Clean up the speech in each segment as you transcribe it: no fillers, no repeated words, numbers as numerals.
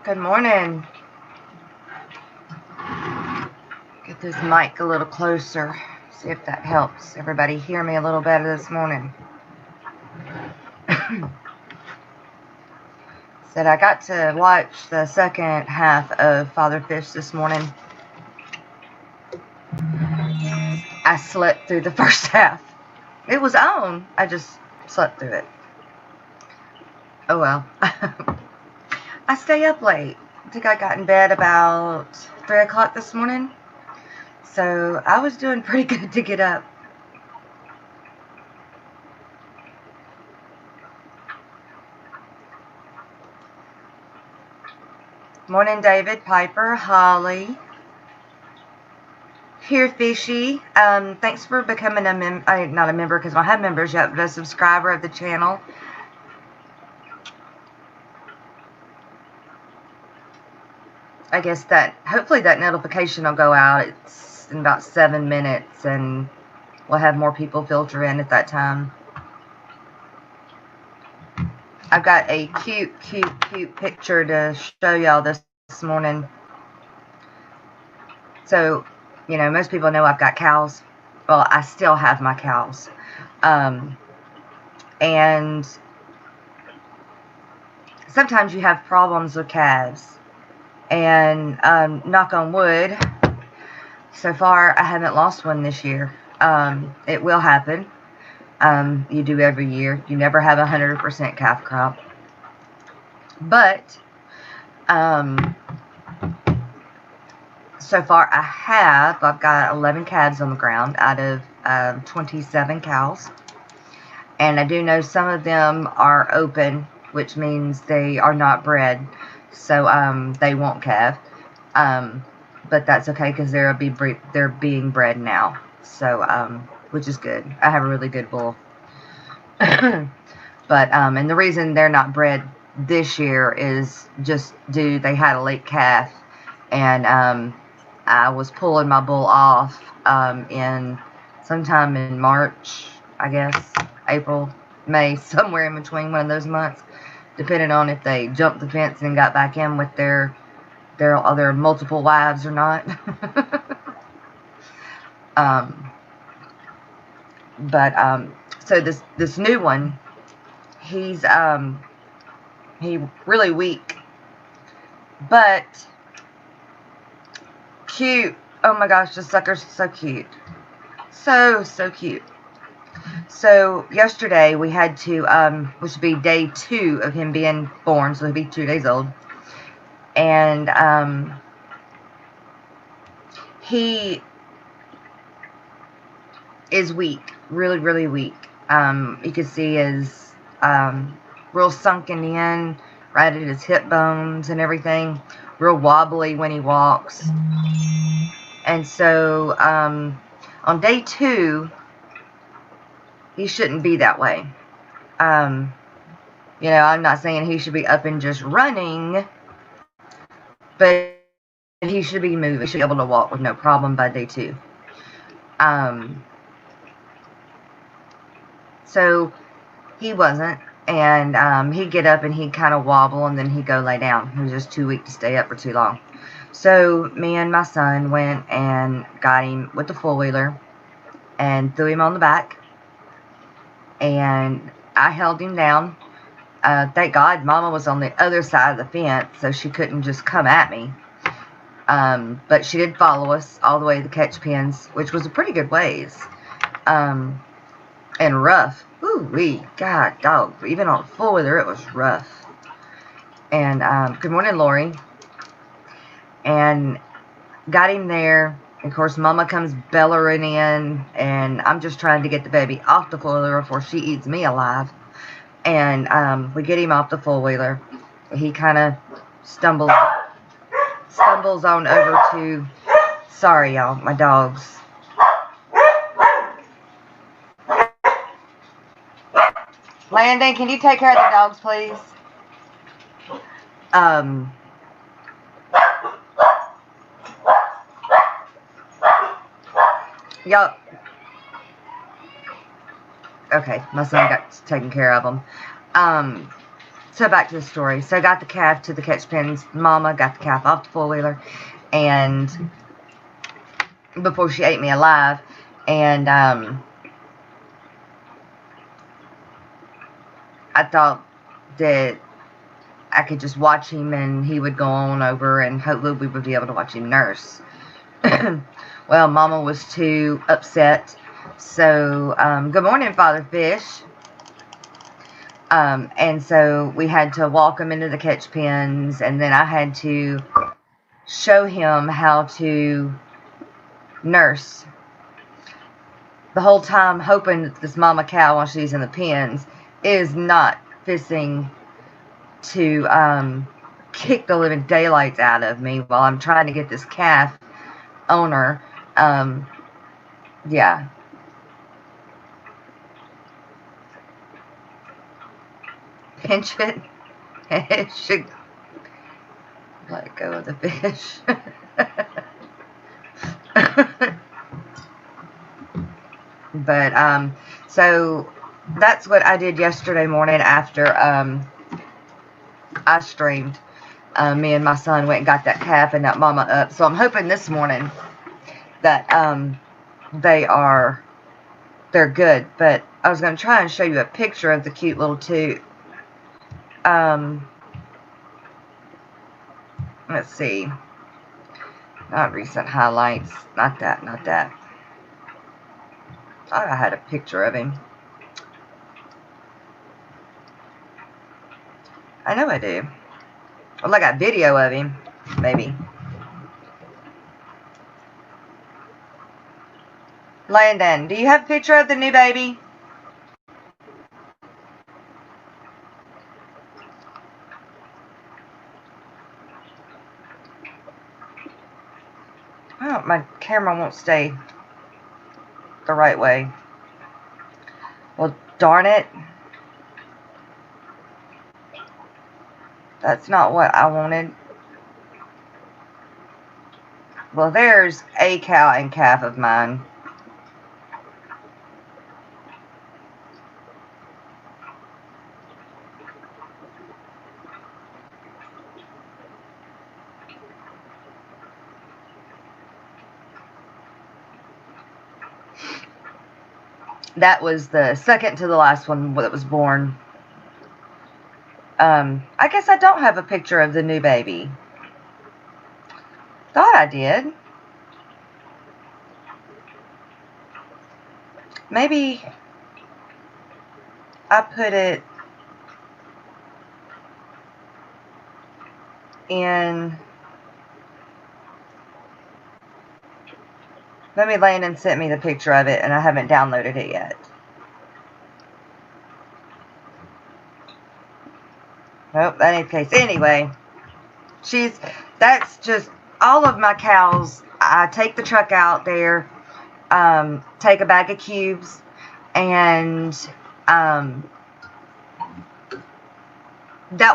Good morning. Get this mic a little closer. See if that helps everybody hear me a little better this morning. Said I got to watch the second half of Father Fish this morning. I slept through the first half. It was on. I just slept through it. Oh well. I stay up late. I think I got in bed about 3 o'clock this morning. So I was doing pretty good to get up. Morning, David, Piper, Holly. Here, Fishy. Thanks for becoming a not a member because I don't have members yet, but a subscriber of the channel. I guess that hopefully that notification will go out. It's in about 7 minutes, and we'll have more people filter in at that time. I've got a cute picture to show y'all this morning. So, you know, most people know I've got cows. Well, I still have my cows. And sometimes you have problems with calves. And knock on wood, so far I haven't lost one this year. It will happen. You do every year. You never have 100% calf crop. But so far I've got 11 calves on the ground out of 27 cows. And I do know some of them are open, which means they are not bred. So they won't calve. But that's okay because they're being bred now. So which is good. I have a really good bull. But and the reason they're not bred this year is just they had a late calf, and I was pulling my bull off in sometime in March, I guess, April, May, somewhere in between one of those months, depending on if they jumped the fence and got back in with their other multiple wives or not. So this new one, he's really weak, but cute. Oh my gosh, the sucker's so cute. So cute. So yesterday we had to, which would be day 2 of him being born, so he'll be 2 days old. And he is weak, really weak. You can see his real sunken in, right at his hip bones and everything. Real wobbly when he walks. And so on day 2, he shouldn't be that way. You know, I'm not saying he should be up and just running, but he should be moving. He should be able to walk with no problem by day 2. So he wasn't, and he'd get up and he'd kind of wobble, and then he'd go lay down. He was just too weak to stay up for too long. So me and my son went and got him with the 4-wheeler and threw him on the back, and I held him down. Thank God Mama was on the other side of the fence, so she couldn't just come at me. But she did follow us all the way to the catch pens, which was a pretty good ways. And rough. Ooh-wee. God, dog. Even on a 4-wheeler, it was rough. And good morning, Lori. And got him there. Of course, Mama comes bellowing in, and I'm just trying to get the baby off the 4-wheeler before she eats me alive. And we get him off the 4-wheeler. He kind of stumbles on over to... Sorry, y'all. My dogs. Landon, can you take care of the dogs, please? Y'all. Okay, my son got taken care of them. So back to the story. So I got the calf to the catch pens. Mama got the calf off the four-wheeler, and before she ate me alive, and I thought that I could just watch him and he would go on over and hopefully we would be able to watch him nurse. Well, Mama was too upset. So, good morning, Father Fish. And so we had to walk him into the catch pens, and then I had to show him how to nurse. The whole time hoping that this mama cow, while she's in the pens, is not fisting to kick the living daylights out of me while I'm trying to get this calf owner. Yeah. Pinch it, and it should let go of the fish. But, so that's what I did yesterday morning after, I streamed. Me and my son went and got that calf and that mama up. So I'm hoping this morning that, they're good. But I was going to try and show you a picture of the cute little two. Let's see. Not recent highlights. Not that. Thought I had a picture of him. I know I do. Well, I got video of him, maybe. Landon, do you have a picture of the new baby? Oh, my camera won't stay the right way. Well, darn it. That's not what I wanted. Well, there's a cow and calf of mine. That was the second to the last one that was born. I guess I don't have a picture of the new baby. Thought I did. Maybe I put it in. Maybe Landon sent me the picture of it and I haven't downloaded it yet. Nope, that ain't the case. Anyway, that's just all of my cows. I take the truck out there, take a bag of cubes, and that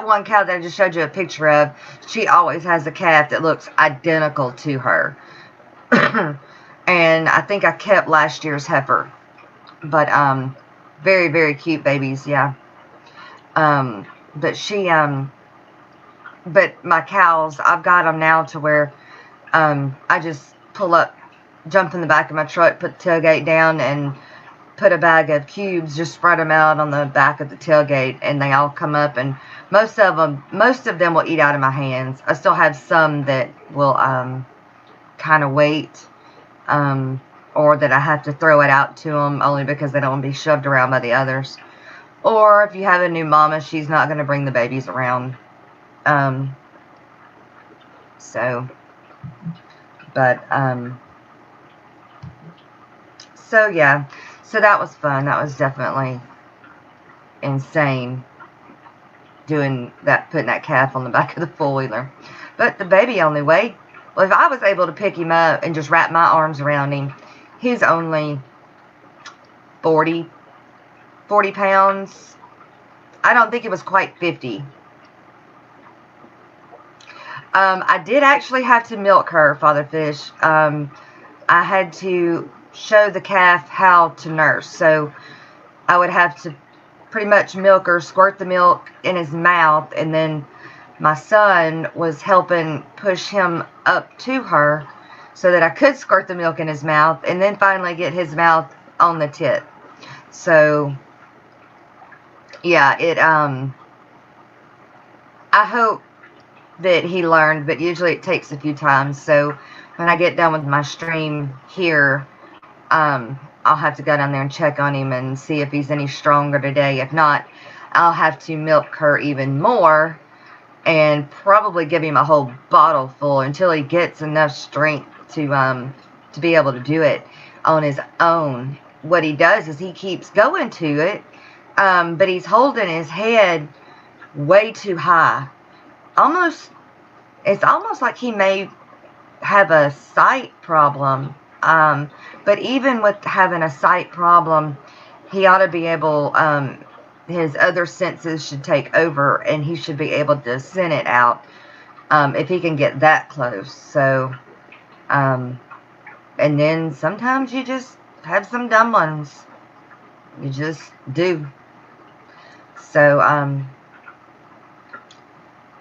one cow that I just showed you a picture of, she always has a calf that looks identical to her. And I think I kept last year's heifer. But, very, very cute babies, yeah. But but my cows, I've got them now to where, I just pull up, jump in the back of my truck, put the tailgate down, and put a bag of cubes, just spread them out on the back of the tailgate, and they all come up, and most of them will eat out of my hands. I still have some that will, kind of wait, or that I have to throw it out to them only because they don't want to be shoved around by the others. Or if you have a new mama, she's not going to bring the babies around. So yeah. So that was fun. That was definitely insane doing that, putting that calf on the back of the four-wheeler. But the baby only weighed, well, if I was able to pick him up and just wrap my arms around him, he's only 40 pounds. I don't think it was quite 50. I did actually have to milk her, Father Fish. I had to show the calf how to nurse. So I would have to pretty much milk her, squirt the milk in his mouth, and then my son was helping push him up to her so that I could squirt the milk in his mouth, and then finally get his mouth on the tit. So yeah, I hope that he learned, but usually it takes a few times. So when I get done with my stream here, I'll have to go down there and check on him and see if he's any stronger today. If not, I'll have to milk her even more and probably give him a whole bottle full until he gets enough strength to be able to do it on his own. What he does is he keeps going to it, but he's holding his head way too high. It's almost like he may have a sight problem. But even with having a sight problem, he ought to be able, his other senses should take over, and he should be able to send it out if he can get that close. So, and then sometimes you just have some dumb ones. You just do. So,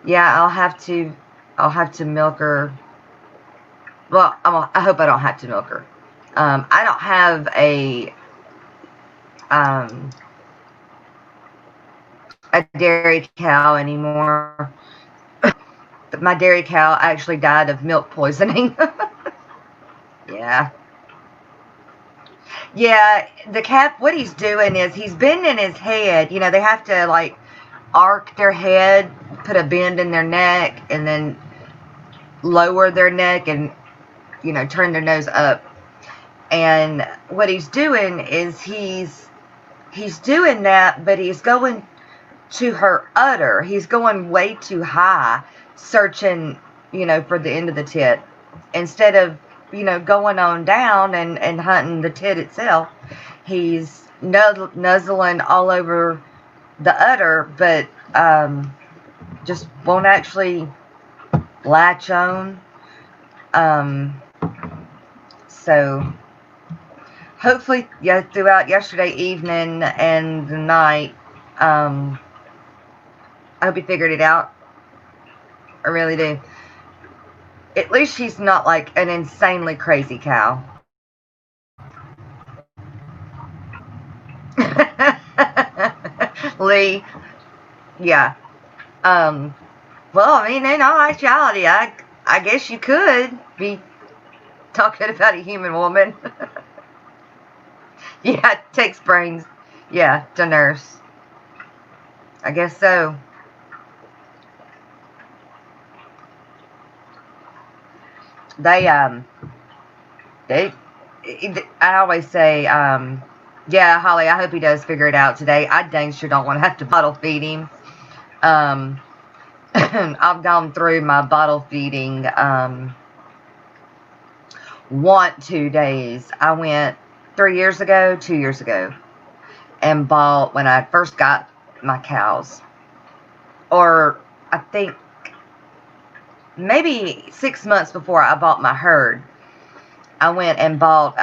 yeah, I'll have to milk her. Well, I hope I don't have to milk her. I don't have a dairy cow anymore. But my dairy cow actually died of milk poisoning. Yeah. Yeah, the calf, what he's doing is he's bending his head. You know, they have to like arc their head, put a bend in their neck, and then lower their neck and, you know, turn their nose up. And what he's doing is he's doing that, but he's going to her udder. He's going way too high, searching, you know, for the end of the tit, instead of, you know, going on down and hunting the tit itself. He's nuzzling all over the udder, but just won't actually latch on. So hopefully, yeah, throughout yesterday evening and the night, I hope he figured it out. I really do. At least she's not like an insanely crazy cow. Lee, yeah. Well, I mean, in all actuality, I guess you could be talking about a human woman. Yeah, it takes brains. Yeah, to nurse. I guess so. I always say, yeah, Holly, I hope he does figure it out today. I dang sure don't want to have to bottle feed him. I've gone through my bottle feeding, 2 days. I went 2 years ago, and bought, when I first got my cows, or I think maybe 6 months before I bought my herd, I went and bought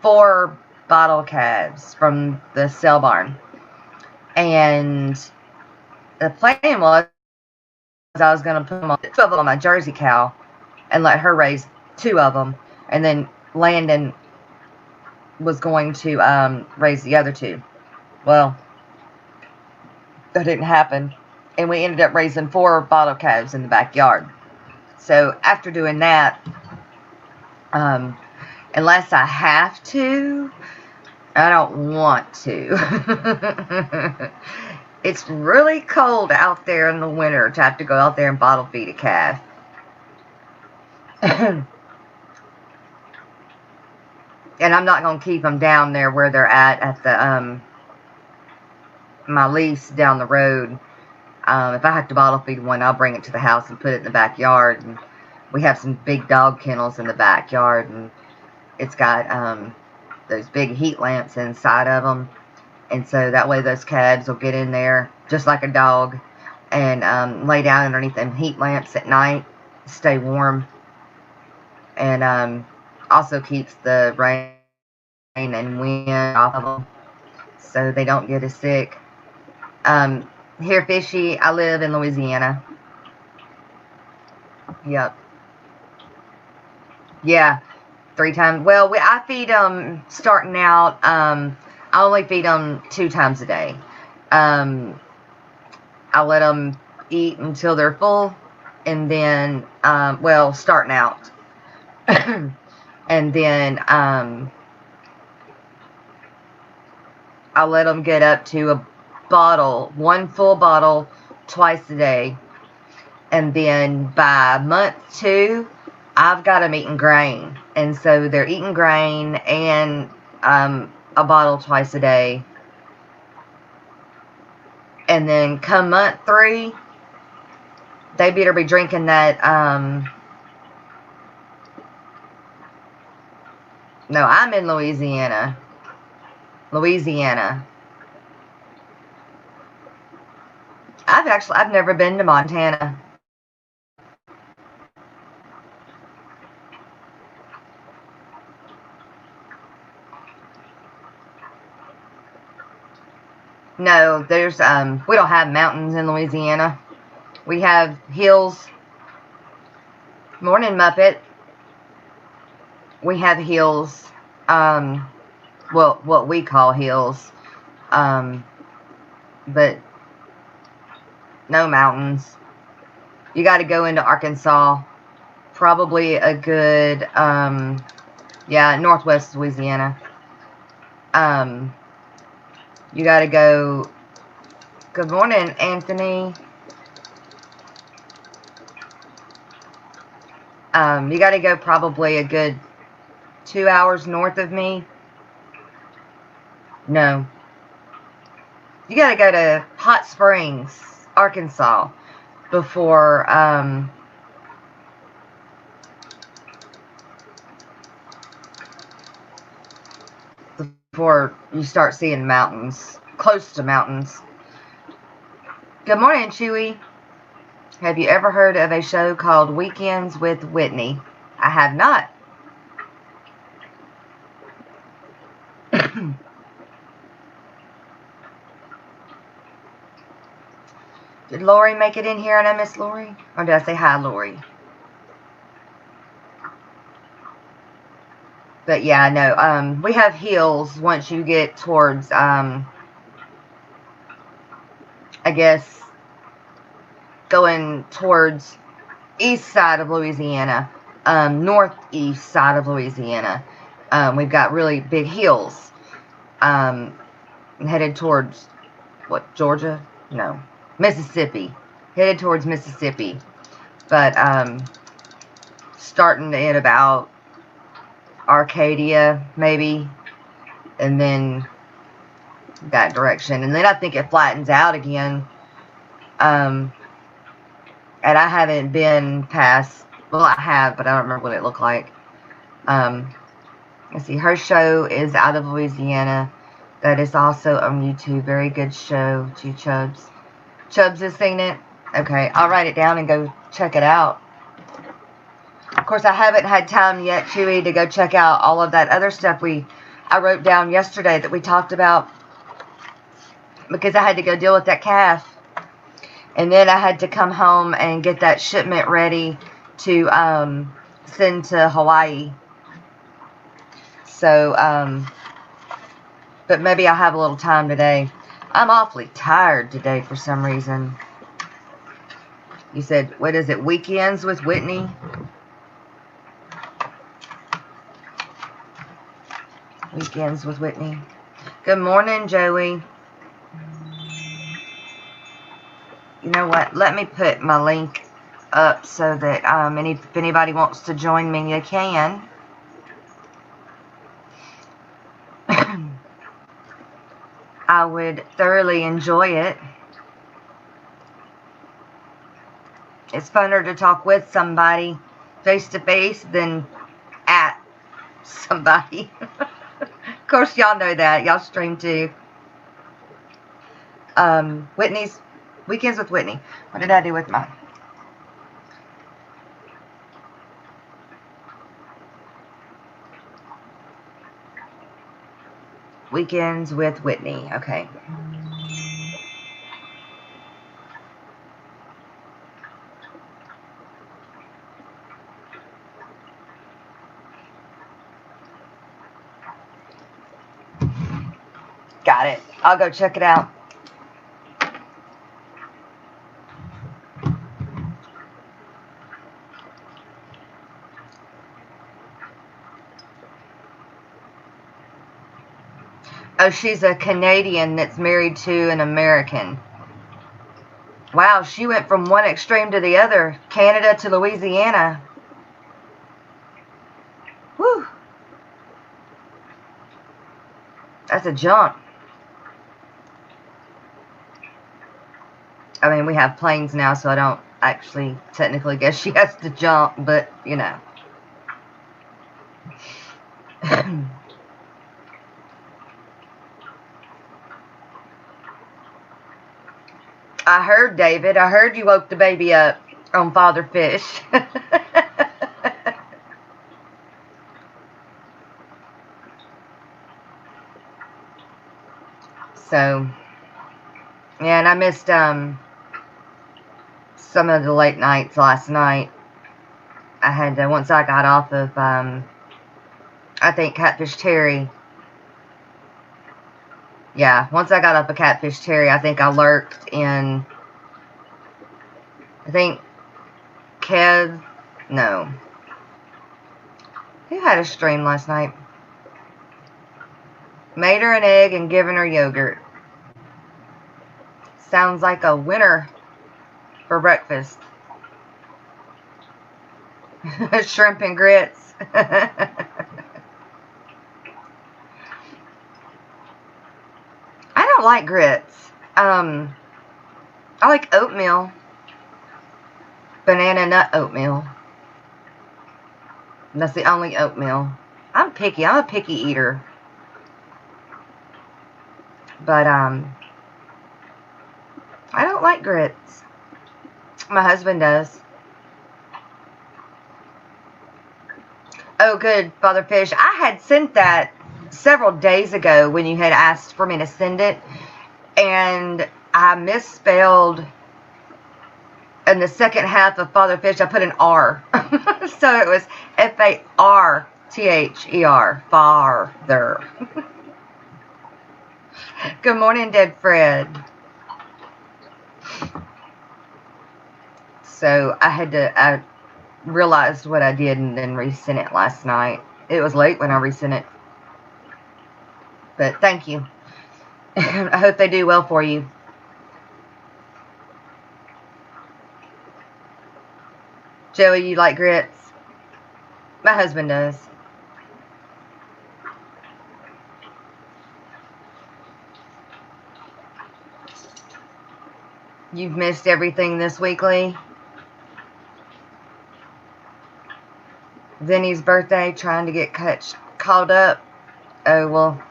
4 bottle calves from the sale barn. And the plan was I was going to put them on 12 on my Jersey cow and let her raise 2 of them. And then Landon was going to raise the other 2. Well, that didn't happen. And we ended up raising 4 bottle calves in the backyard. So after doing that, unless I have to, I don't want to. It's really cold out there in the winter to have to go out there and bottle feed a calf. And I'm not going to keep them down there where they're at the my lease down the road. If I have to bottle feed one, I'll bring it to the house and put it in the backyard. And we have some big dog kennels in the backyard, and it's got those big heat lamps inside of them. And so that way those calves will get in there just like a dog and lay down underneath them heat lamps at night, stay warm, and also keeps the rain and wind off of them so they don't get as sick. Here, Fishy, I live in Louisiana. Yep. Yeah, 3 times. Well, I feed them starting out. I only feed them 2 times a day. I let them eat until they're full, and then, well, starting out. And then I let them get up to a bottle, 1 full bottle, twice a day. And then by month 2, I've got them eating grain. And so they're eating grain and a bottle twice a day. And then come month 3, they better be drinking that, no, I'm in Louisiana. I've never been to Montana. No, there's, we don't have mountains in Louisiana. We have hills. Morning, Muppet. We have hills. Well, what we call hills. But no mountains. You got to go into Arkansas. Probably a good, yeah, northwest Louisiana. You got to go. Good morning, Anthony. You got to go probably a good 2 hours north of me. No. You got to go to Hot Springs, Arkansas, before you start seeing mountains, close to mountains. Good morning, Chewy. Have you ever heard of a show called Weekends with Whitney? I have not. Did Lori make it in here and I miss Lori? Or did I say hi, Lori? But yeah, no. We have hills once you get towards, I guess, going towards east side of Louisiana, northeast side of Louisiana. We've got really big hills. Headed towards, what, Georgia? No. Mississippi. Headed towards Mississippi. But, starting at about Arcadia, maybe. And then that direction. And then I think it flattens out again. And I haven't been past, well, I have, but I don't remember what it looked like. Let's see, her show is out of Louisiana. That is also on YouTube. Very good show, to Chubbs. Chubbs has seen it? Okay, I'll write it down and go check it out. Of course, I haven't had time yet, Chewy, to go check out all of that other stuff I wrote down yesterday that we talked about, because I had to go deal with that calf. And then I had to come home and get that shipment ready to send to Hawaii. So, but maybe I'll have a little time today. I'm awfully tired today for some reason. You said, what is it, Weekends with Whitney? Weekends with Whitney. Good morning, Joey. You know what? Let me put my link up so that if anybody wants to join me, they can. I would thoroughly enjoy it. It's funner to talk with somebody face to face than at somebody. Of course, y'all know that. Y'all stream too. Whitney's Weekends with Whitney. What did I do with mine? Weekends with Whitney. Okay. Got it. I'll go check it out. Oh, she's a Canadian that's married to an American. Wow, she went from one extreme to the other. Canada to Louisiana. Whew. That's a jump. I mean, we have planes now, so I don't actually technically guess she has to jump, but, you know. I heard, David. I heard you woke the baby up on Father Fish. So, yeah, and I missed some of the late nights last night. I had to, once I got off of, I think, Catfish Terry. Yeah, once I got off of Catfish Terry, I think I lurked in, I think, no. Who had a stream last night? Made her an egg and given her yogurt. Sounds like a winner for breakfast. Shrimp and grits. I don't like grits. I like oatmeal. Banana nut oatmeal. That's the only oatmeal. I'm picky. I'm a picky eater. But, I don't like grits. My husband does. Oh, good, Father Fish. I had sent that several days ago when you had asked for me to send it. And I misspelled in the second half of Father Fish. I put an R. So it was F-A-R-T-H-E-R. Farther. Good morning, Dead Fred. So I realized what I did and then resent it last night. It was late when I resent it. But thank you. I hope they do well for you. Joey, you like grits? My husband does. You've missed everything this weekly. Vinny's birthday, trying to get called up. Oh, well.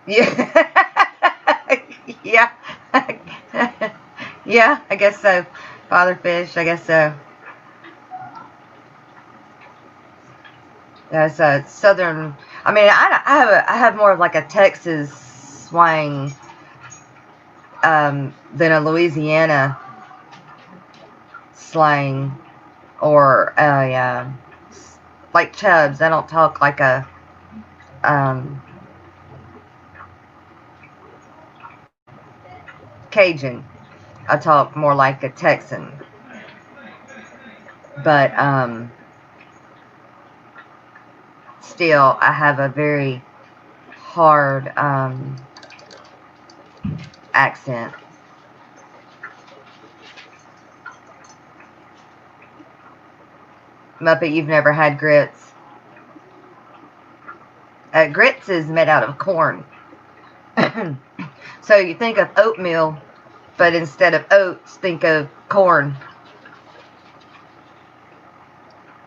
Yeah. Yeah. Yeah, I guess so. Father Fish, I guess so. That's a southern. I mean, I have more of like a Texas swang than a Louisiana slang or a like Chubbs. I don't talk like a Cajun. I talk more like a Texan. But still, I have a very hard accent. Muppet, you've never had grits. Grits is made out of corn. So you think of oatmeal, but instead of oats, think of corn.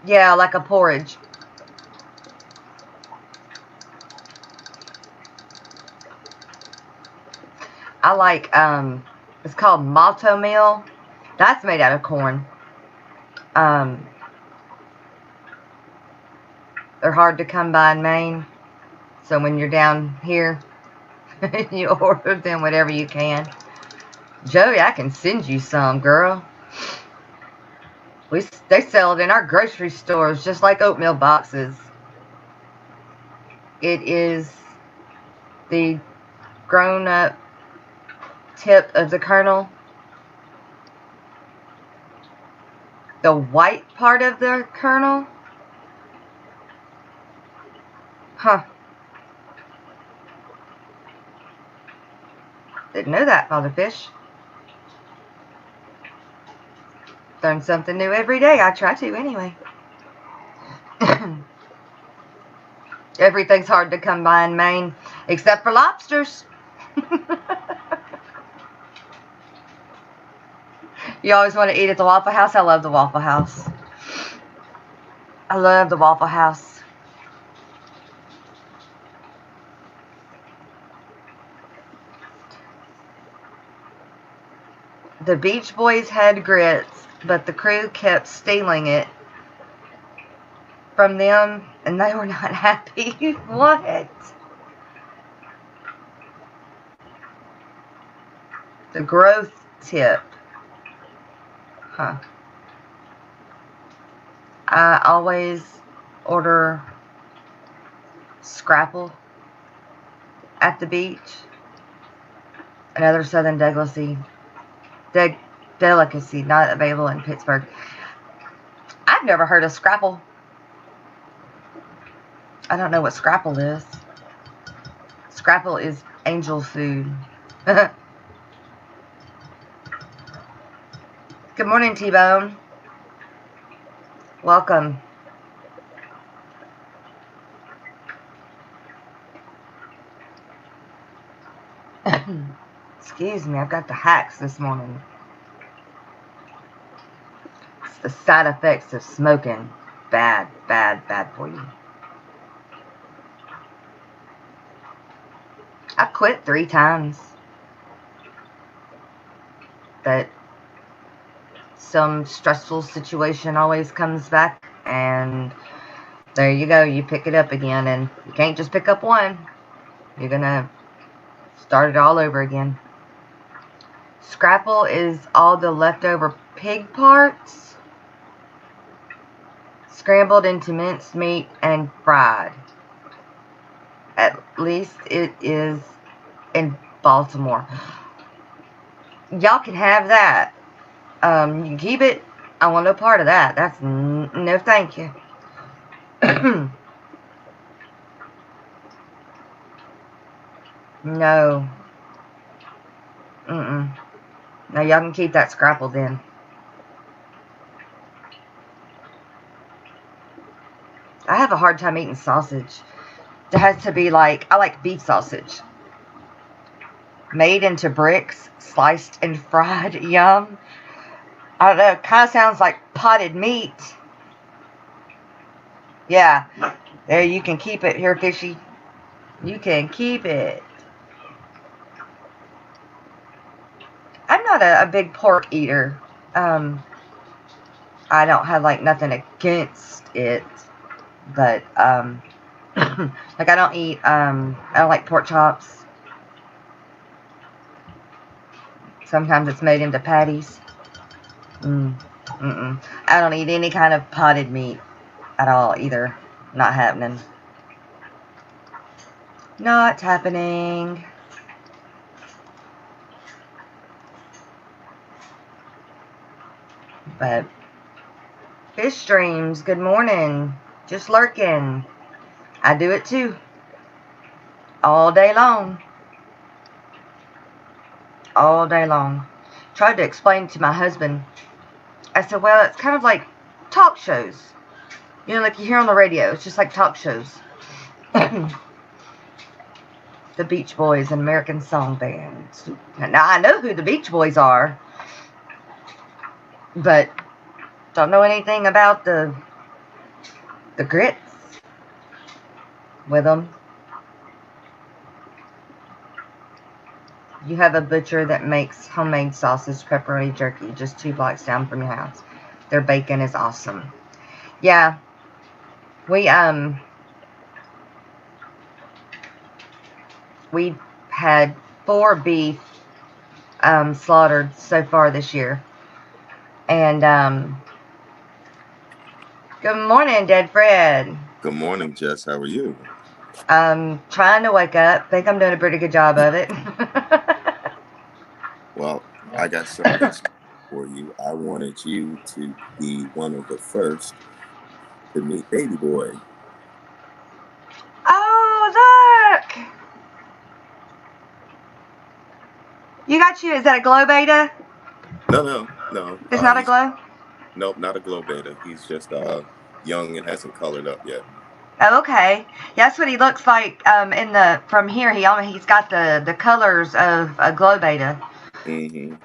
Yeah, like a porridge. I like, it's called malto meal. That's made out of corn. They're hard to come by in Maine. So when you're down here, you order them whatever you can. Joey, I can send you some, girl. They sell it in our grocery stores just like oatmeal boxes. It is the grown-up tip of the kernel. The white part of the kernel. Huh. Didn't know that, Father Fish. Learn something new every day. I try to anyway. Everything's hard to come by in Maine, except for lobsters. You always want to eat at the Waffle House? I love the Waffle House. I love the Waffle House. The Beach Boys had grits, but the crew kept stealing it from them, and they were not happy. What? The growth tip. Huh. I always order scrapple at the beach. Another southern delicacy. Delicacy not available in Pittsburgh. I've never heard of scrapple. I don't know what scrapple is. Scrapple is angel food. Good morning, T-Bone. Welcome. Excuse me, I've got the hacks this morning. It's the side effects of smoking. Bad, bad, bad for you. I quit 3 times. But some stressful situation always comes back, and there you go, you pick it up again, and you can't just pick up one. You're gonna start it all over again. Scrapple is all the leftover pig parts scrambled into minced meat and fried. At least it is in Baltimore. Y'all can have that. You can keep it. I want no part of that. That's no thank you. No. No, y'all can keep that scrapple then. I have a hard time eating sausage. It has to be like, I like beef sausage. Made into bricks, sliced and fried. Yum. I don't know, it kind of sounds like potted meat. Yeah. There, you can keep it here, Fishy. You can keep it. I'm not a big pork eater. I don't have like nothing against it, but like I don't like pork chops. Sometimes it's made into patties. I don't eat any kind of potted meat at all either. Not happening. Not happening. But fish streams, good morning. Just lurking. I do it too. All day long. All day long. Tried to explain to my husband. I said, well, it's kind of like talk shows. You know, like you hear on the radio. It's just like talk shows. The Beach Boys, an American song band. Now, I know who the Beach Boys are. But don't know anything about the grits with them. You have a butcher that makes homemade sausage, pepperoni jerky, just 2 blocks down from your house. Their bacon is awesome. Yeah. We had 4 beef slaughtered so far this year. And good morning, Dead Fred. Good morning, Jess. How are you? I'm trying to wake up. Think I'm doing a pretty good job of it. Well, I got something for you. I wanted you to be one of the first to meet Baby Boy. Oh, look! Is that a glow beta? No. It's not a He's glow? nope, not a glow beta. He's just young and hasn't colored up yet. Oh, okay. Yeah, that's what he looks like from here. He's got the colors of a glow beta. Mm-hmm.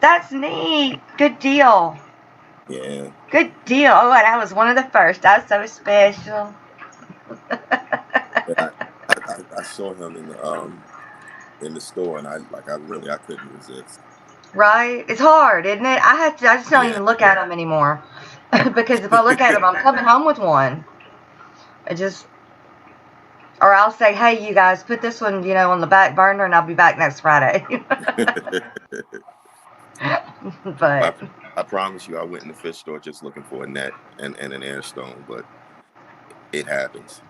That's neat. Good deal. Yeah. Good deal. Oh, and I was one of the first. That's so special. Yeah, I saw him in the store, and I couldn't resist. Right? It's hard, isn't it? I just don't Yeah. even look at them anymore. Because if I look at them, I'm coming home with one. Or I'll say, hey, you guys, put this one, on the back burner, and I'll be back next Friday. I, But I promise you, I went in the fish store just looking for a net and an air stone, but it happens.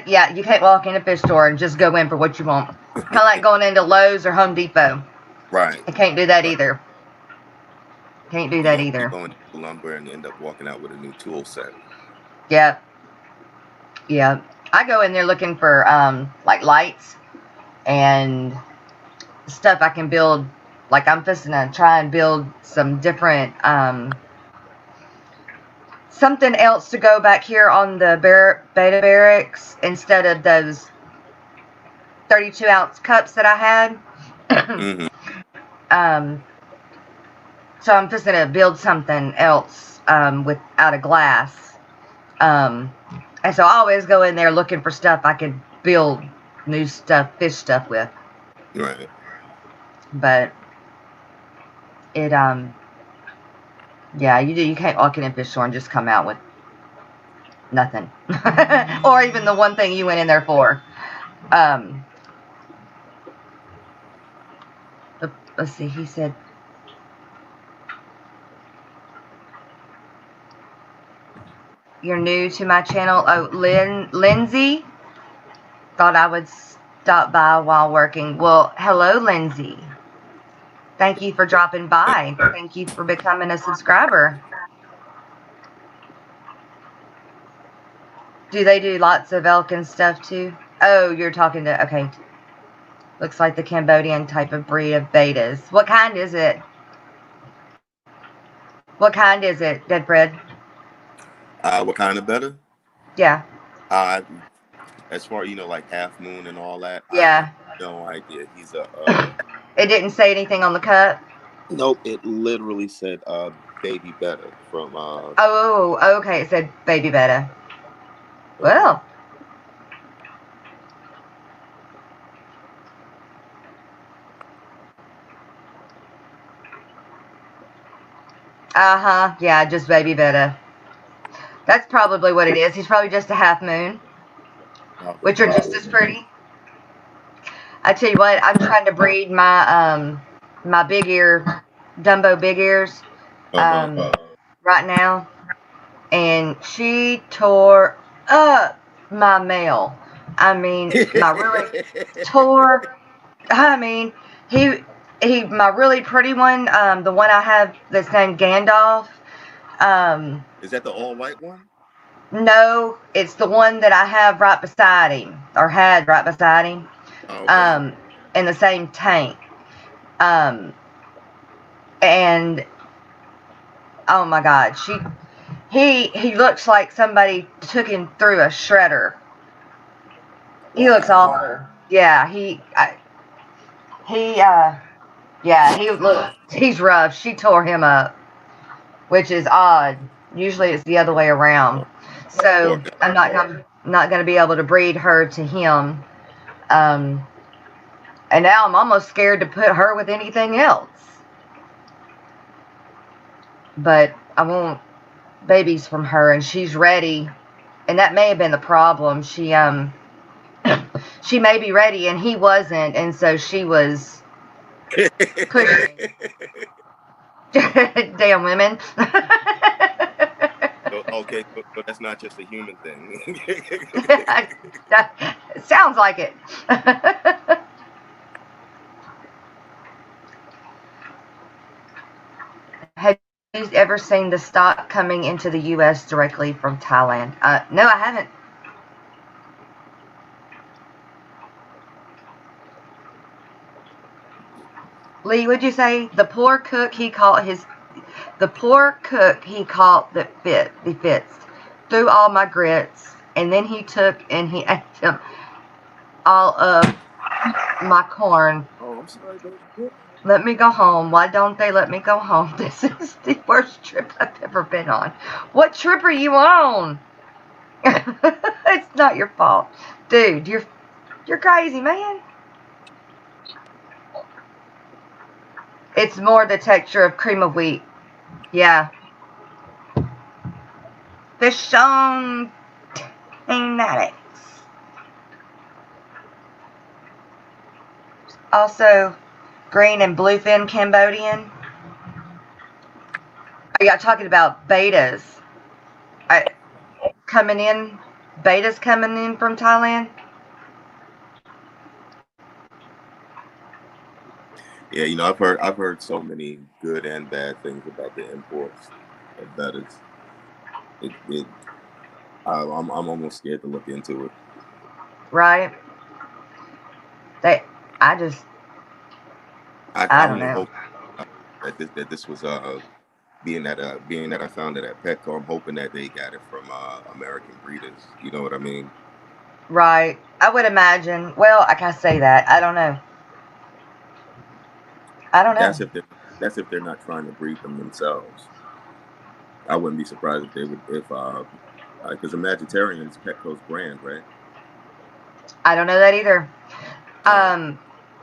yeah, you can't walk in a fish store and just go in for what you want. Kind of like going into Lowe's or Home Depot. Right. I can't do that Right. either. Can't do You that go you either. go into lumber and end up walking out with a new tool set. Yep. Yep. I go in there looking for like lights and stuff I can build. Like I'm fixing to try and build some different something else to go back here on the beta barracks instead of those 32-ounce cups that I had. Mm-hmm. um, so I'm just gonna build something else out of glass. And so I always go in there looking for stuff I could build new stuff, fish stuff with. Right. But it yeah, you can't walk in a fish store and just come out with nothing, or even the one thing you went in there for. Let's see. He said, "You're new to my channel." Oh, Lindsay thought I would stop by while working. Well, hello, Lindsay. Thank you for dropping by. Thank you for becoming a subscriber. Do they do lots of elk and stuff too? Oh, you're talking to, okay. Looks like the Cambodian type of breed of betas. What kind is it? What kind is it, Dead Bread? What kind of better? Yeah. Uh, as far like Half Moon and all that, I have Yeah. no idea. He's a It didn't say anything on the cup? nope. It literally said Baby Better from Oh, okay. It said baby beta. uh, Well. Uh-huh. Yeah, just baby beta. That's probably what it is. He's probably just a half moon, which are just as pretty. I tell you what, I'm trying to breed my big ear, Dumbo big ears, right now, and she tore up my male. I mean, my really tore. I mean, he my really pretty one, the one I have that's named Gandalf. Is that the all white one? No, it's the one that I have right beside him, or had right beside him, Oh, okay. in the same tank. And oh my God, he looks like somebody took him through a shredder. He looks Wow. awful. Yeah, he's rough. She tore him up, which is odd. Usually it's the other way around. Poor So guy. I'm not gonna be able to breed her to him. Um, and now I'm almost scared to put her with anything else. But I want babies from her, and she's ready. And that may have been the problem. She may be ready, and he wasn't, and so she was pushing. Damn women. Okay, so that's not just a human thing. It sounds like it. Have you ever seen the stock coming into the U.S. directly from Thailand? No, I haven't. Lee, would you say the poor cook he caught the fits threw all my grits, and then he took and he ate them all of my corn. Oh, I'm sorry, baby. Let me go home. Why don't they let me go home? This is the worst trip I've ever been on. What trip are you on? It's not your fault. Dude, you're crazy, man. It's more the texture of cream of wheat. Yeah. Fish on Fanatics. Also, green and bluefin Cambodian. Are y'all talking about betas? Betas coming in from Thailand? Yeah, I've heard so many good and bad things about the imports of bettas. I'm almost scared to look into it. Right? They, I just, I I don't only know. hope that this was being that I found it at Petco. I'm hoping that they got it from American breeders. You know what I mean? Right. I would imagine. Well, I can't say that. I don't know. I don't know. That's if they're not trying to breed them themselves. I wouldn't be surprised if they would if because Imaginarium is Petco's brand, right? I don't know that either. Uh,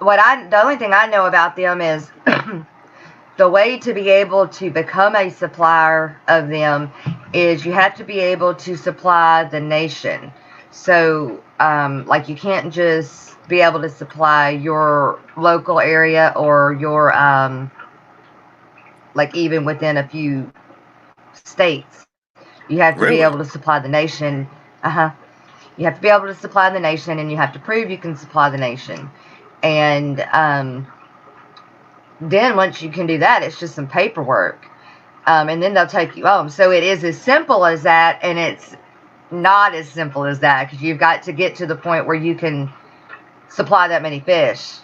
The only thing I know about them is the way to be able to become a supplier of them is you have to be able to supply the nation. So, like, you can't just be able to supply your local area or your, like, even within a few states. You have to be really? able to supply the nation. You have to be able to supply the nation, and you have to prove you can supply the nation. And then once you can do that, it's just some paperwork. And then they'll take you home. So it is as simple as that, and it's not as simple as that because you've got to get to the point where you can supply that many fish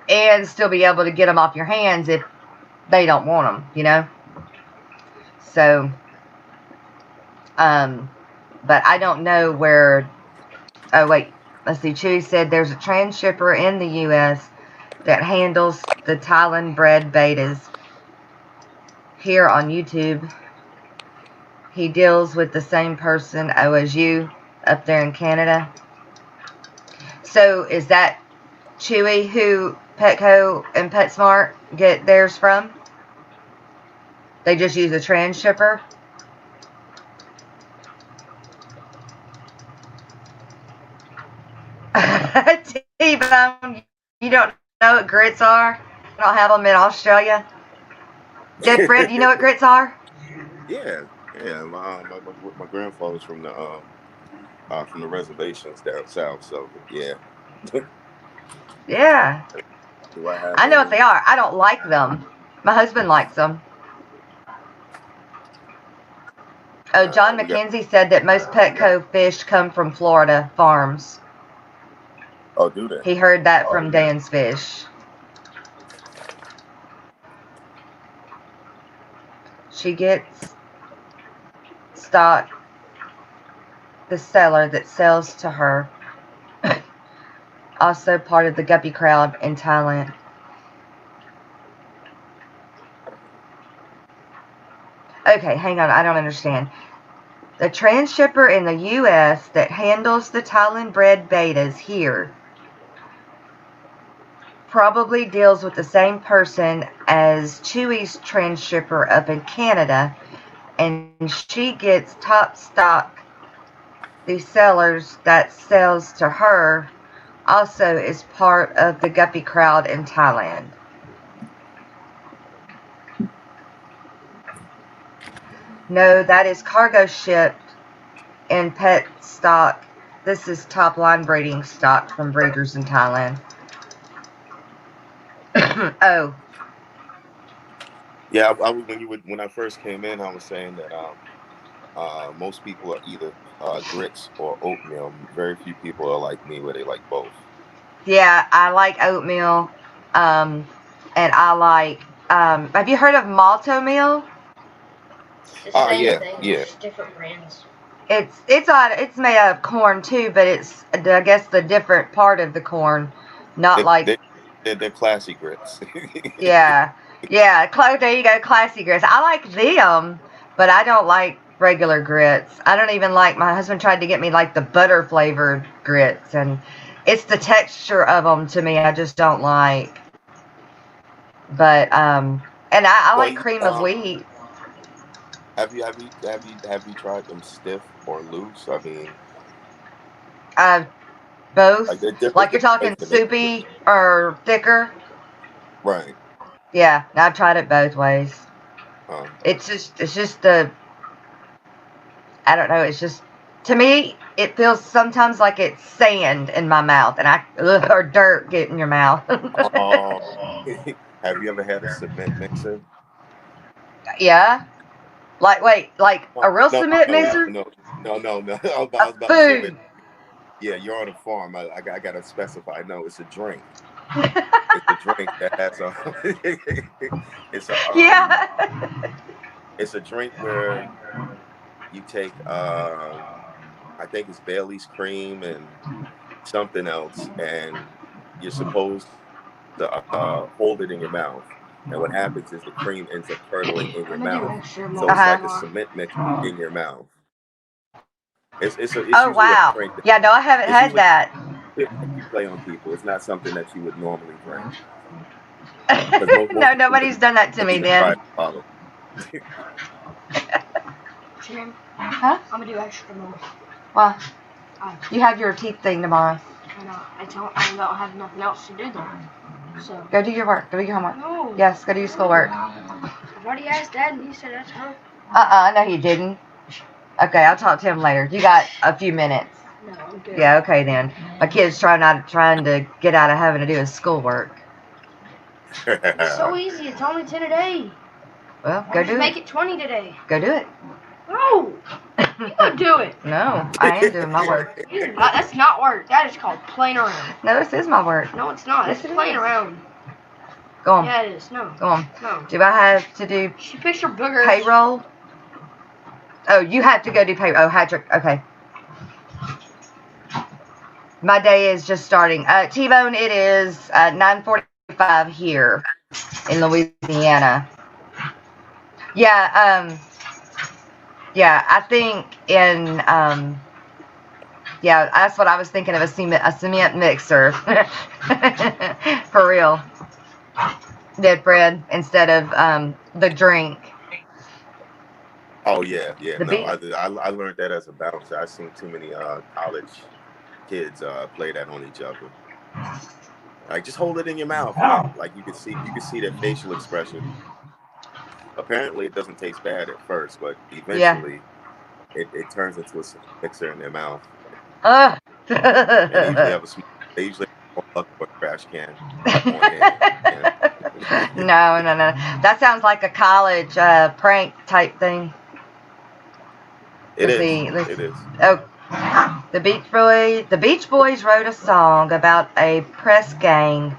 and still be able to get them off your hands if they don't want them, you know? So, but I don't know where. Oh, wait. Let's see. Chewy said there's a transshipper in the U.S. that handles the Thailand bred betas here on YouTube. He deals with the same person as you up there in Canada. So is that Chewy who Petco and PetSmart get theirs from? They just use a transshipper? T-Bone, you don't know what grits are? I don't have them in Australia. Dead Fred, do you know what grits are? Yeah, yeah. My grandfather's from the reservations down south, so yeah. Yeah. Do I have I know what any? they are. I don't like them. My husband likes them. Oh, John We got. McKenzie said that most Petco fish come from Florida farms. Oh, do they? He heard that from Dan's Fish. She gets stock the seller that sells to her. Also part of the guppy crowd in Thailand. Okay, hang on. I don't understand. The transshipper in the U.S. that handles the Thailand bred betas here probably deals with the same person as Chewy's transshipper up in Canada, and she gets top stock. The sellers that sells to her also is part of the guppy crowd in Thailand. No, that is cargo shipped in pet stock. This is top line breeding stock from breeders in Thailand. Oh, Yeah, when I first came in, I was saying that most people are either grits or oatmeal. Very few people are like me, where they like both. yeah, I like oatmeal. And I like, have you heard of malto meal? The same Yeah, thing, yeah. just different brands. It's made out of corn too, but it's, I guess, the different part of the corn, not They, like, they, they're classy grits. yeah, yeah. There you go, classy grits. I like them, but I don't like regular grits. I don't even like. My husband tried to get me like the butter flavored grits, and it's the texture of them to me I just don't like. But and I Well, like cream of wheat. have you tried them stiff or loose? I mean, Uh, like both. there are Like you're different ways talking to make a grits. soupy or thicker. Right. Yeah, I've tried it both ways. Um, It's just the, I don't know. It's just, to me, it feels sometimes like it's sand in my mouth, and or dirt get in your mouth. oh, have you ever had a cement mixer? Yeah, like wait, like No, a real no, cement no, no, mixer, no, no, no, no. I a was about to say, wait. food. Yeah, you're on a farm. I gotta specify. No, it's a drink. It's a drink that has a. it's a Yeah. it's a drink where you take I think it's Bailey's cream and something else, and you're supposed to hold it in your mouth. And what happens is the cream ends up curdling in your I'm gonna do mouth, extra so more. it's like a Uh-huh. cement mix in your mouth. It's Oh usually a wow. drink that Yeah, no, I haven't it's had usually that. that you play on people. It's not something that you would normally drink because most No, people nobody's done that to wouldn't me even try then. to follow. Jim, Huh? I'm gonna do extra more. Well, I, you have your teeth thing tomorrow. I don't have nothing else to do though. So. Go do your work. Go do your homework. No. Yes, go do your schoolwork. I've already asked Dad, and he said that's her. No, he didn't. Okay, I'll talk to him later. You got a few minutes. No, I'm good. Yeah, okay then. My kid's trying to get out of having to do his schoolwork. It's so easy. It's only 10 a day. Well, go Just do make it. it 20 today. Go do it. No, you go do it. No, I am doing my work. That's not work. That is called playing around. No, this is my work. No, it's not. Yes, That's it playing is. around. Go on. Yeah, it is. No. Go on. No. Do I have to do She fixed her boogers. payroll? Oh, you have to go do payroll. Oh, Hadrick. Okay. My day is just starting. T-Bone, it is 9:45 here in Louisiana. Yeah, I think yeah, that's what I was thinking of, a cement mixer. For real. Dead bread instead of the drink. Oh yeah, yeah. The No, beat. I learned that as a bouncer. I've seen too many college kids play that on each other. Like just hold it in your mouth, and like you can see their facial expression. Apparently, it doesn't taste bad at first, but Yeah. eventually it turns into a mixer in their mouth, Ugh. and they usually have a bucket or a trash can on hand. Yeah. No. That sounds like a college prank type thing. It Let's is. see. It is. Oh, the Beach Boys wrote a song about a press gang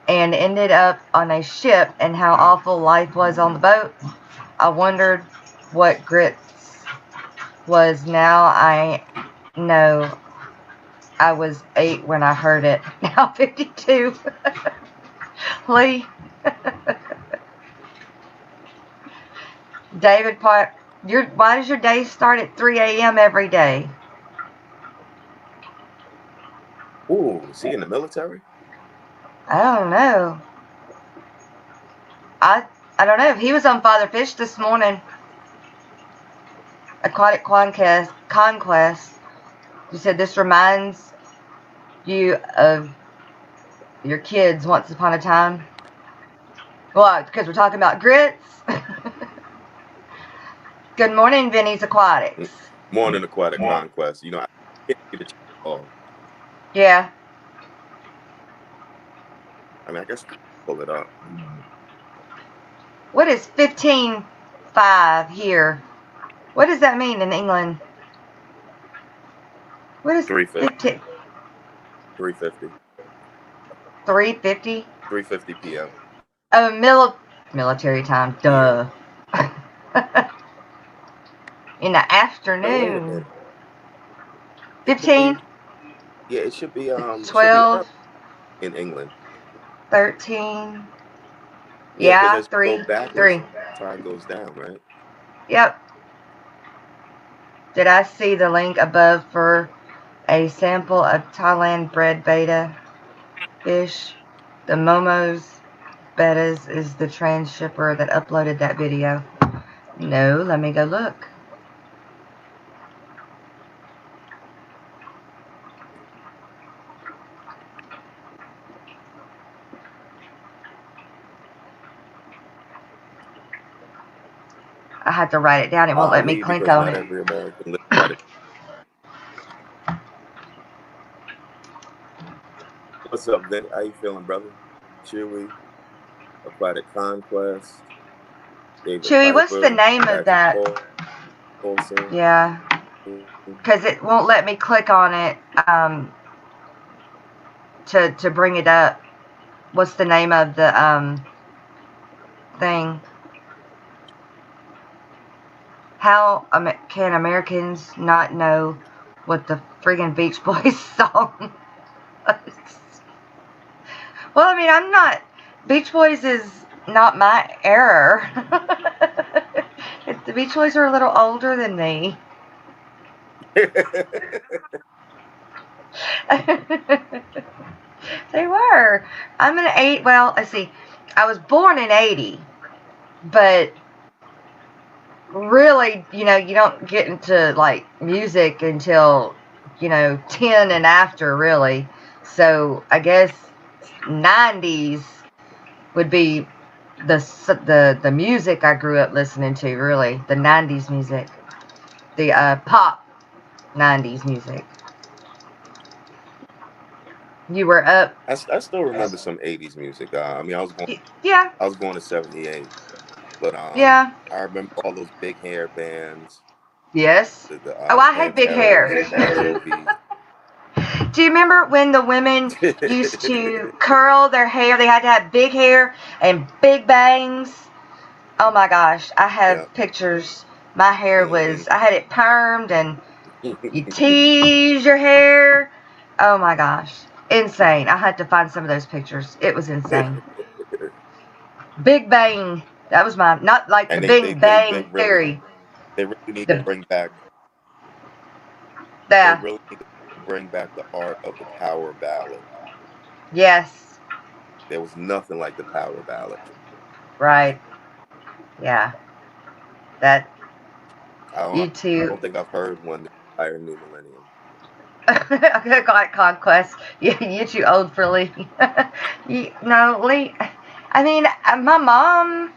and ended up on a ship and how awful life was on the boat. I wondered what grits was. Now I know. I was 8 when I heard it. Now 52. Lee. David Park. Why does your day start at 3 a.m. every day? Ooh, is he in the military? I don't know. I don't know. He was on Father Fish this morning. Aquatic Conquest. He said this reminds you of your kids once upon a time. Well, because we're talking about grits. Good morning, Vinny's Aquatics. Morning Aquatic Conquest. You know, I can't get a chance to call. Yeah. I mean, I guess I can pull it up. What is 15.5 here? What does that mean in England? What is 3:50. 3:50? 3:50 p.m. Oh, military time. Duh. Yeah. In the Wait a afternoon. minute. 15, Yeah, it should be 12, early in England. 13. Yeah, because Yeah, as you go 3. backwards, time goes down, right? Yep. Did I see the link above for a sample of Thailand bred beta fish? The Momo's Betas is the trans-shipper that uploaded that video. No, let me go look. I had to write it down. It won't let me Ali, click because on not it. every American lives by the. What's up, Vinny? How you feeling, brother? Chewy, Aquatic Conquest, David Chewy, what's the Piper, name of Patrick that? Paulson. Yeah, because it won't let me click on it to bring it up. What's the name of the thing? How can Americans not know what the friggin' Beach Boys song was? Well, I mean, I'm not. Beach Boys is not my era. The Beach Boys are a little older than me. They were. I'm an 8. Well, let's see. I was born in 80, but really, you don't get into like music until 10 and after, really. So I guess 90s would be the music I grew up listening to. Really, the 90s music, the pop 90s music. You were up. I still remember some '80s music. I mean, Yeah. I was born in '78, but Yeah. I remember all those big hair bands, Yes. Oh, the I had big hair. Panteras, the Bon Jovis. Do you remember when the women used to curl their hair? They had to have big hair and big bangs. Oh my gosh, I have Yeah. pictures. My hair was, Mm-hmm. I had it permed and you tease your hair. Oh my gosh. Insane. I had to find some of those pictures. It was insane. Big Bang. That was my, not like the And Big Bang Theory. they really need to The, bring back. They the, really need to bring back the art of the power ballad. yes. There was nothing like the power ballad. Right. Yeah. That, you I too. don't think I've heard one the entire new millennium. Got Conquest. You too old for Lee. No, Lee. I mean, my mom.